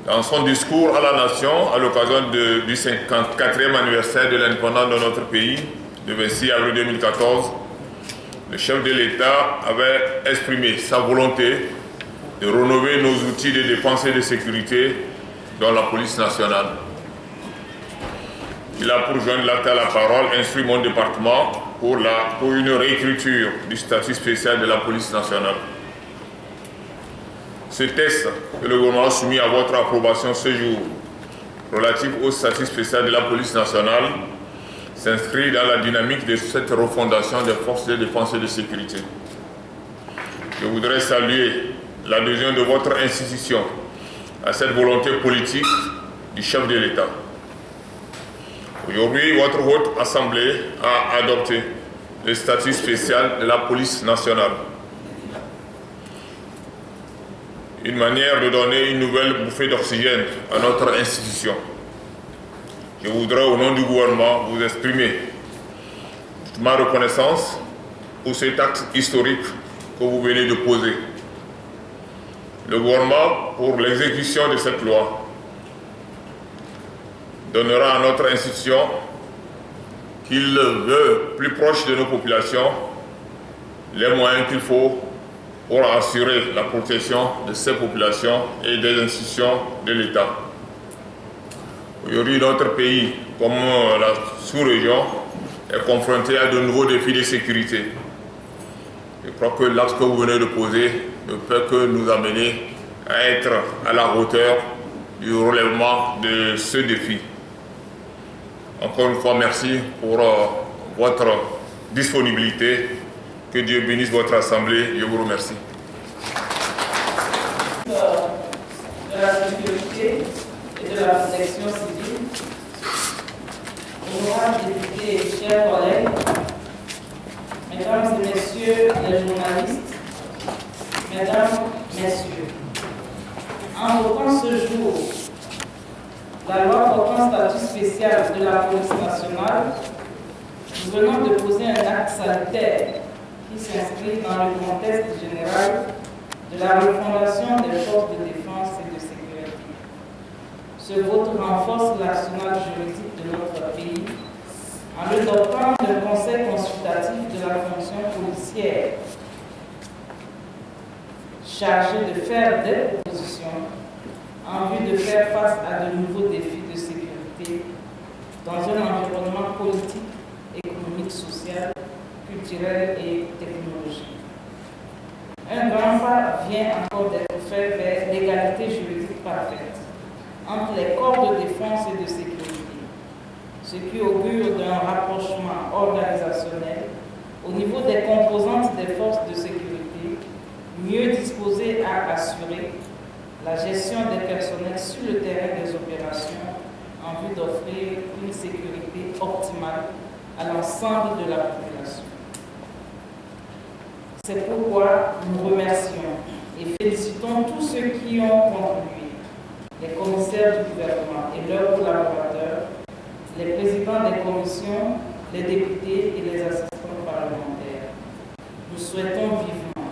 dans son discours à la nation à l'occasion du 54e anniversaire de l'indépendance de notre pays, le 26 avril 2014, le chef de l'État avait exprimé sa volonté de rénover nos outils de défense et de sécurité dans la police nationale. Il a pour joindre l'acte à la parole instruit mon département pour une réécriture du statut spécial de la police nationale. Ce texte que le gouvernement a soumis à votre approbation ce jour, relatif au statut spécial de la police nationale, s'inscrit dans la dynamique de cette refondation des forces de défense et de sécurité. Je voudrais saluer l'adhésion de votre institution à cette volonté politique du chef de l'État. Aujourd'hui, votre haute assemblée a adopté le statut spécial de la police nationale. Une manière de donner une nouvelle bouffée d'oxygène à notre institution. Je voudrais, au nom du gouvernement, vous exprimer toute ma reconnaissance pour cet acte historique que vous venez de poser. Le gouvernement, pour l'exécution de cette loi, donnera à notre institution qu'il veut plus proche de nos populations les moyens qu'il faut pour assurer la protection de ces populations et des institutions de l'État. Aujourd'hui, notre pays, comme la sous-région, est confronté à de nouveaux défis de sécurité. Je crois que l'acte que vous venez de poser ne peut que nous amener à être à la hauteur du relèvement de ce défi. Encore une fois, merci pour votre disponibilité. Que Dieu bénisse votre assemblée. Je vous remercie. De la sécurité et de la protection civile, honorables députés et chers collègues, mesdames et messieurs les journalistes, mesdames, messieurs, en votant ce jour la loi portant statut spécial de la police nationale, nous venons de poser un acte salutaire qui s'inscrit dans le contexte général de la refondation des forces de défense et de sécurité. Ce vote renforce l'arsenal juridique de notre pays en le dotant d'un conseil consultatif de la fonction policière chargé de faire des propositions en vue de faire face à de nouveaux défis de sécurité dans un environnement politique, économique, social, culturel et technologique. Un grand pas vient encore d'être fait vers l'égalité juridique parfaite entre les corps de défense et de sécurité, ce qui augure d'un rapprochement organisationnel au niveau des composantes des forces de sécurité, mieux disposées à assurer la gestion des personnels sur le terrain des opérations en vue d'offrir une sécurité optimale à l'ensemble de la population. C'est pourquoi nous remercions et félicitons tous ceux qui ont contribué, les commissaires du gouvernement et leurs collaborateurs, les présidents des commissions, les députés et les assistants parlementaires. Nous souhaitons vivement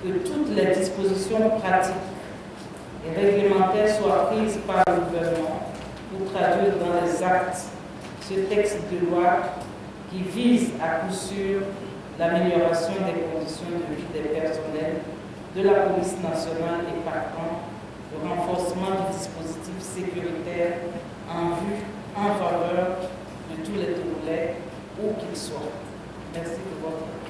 que toutes les dispositions pratiques et réglementaires soient prises par le gouvernement pour traduire dans les actes ce texte de loi qui vise à coup sûr l'amélioration des conditions de vie des personnels de la police nationale et partant le renforcement du dispositif sécuritaire en faveur de tous les Togolais, où qu'ils soient. Merci de votre attention.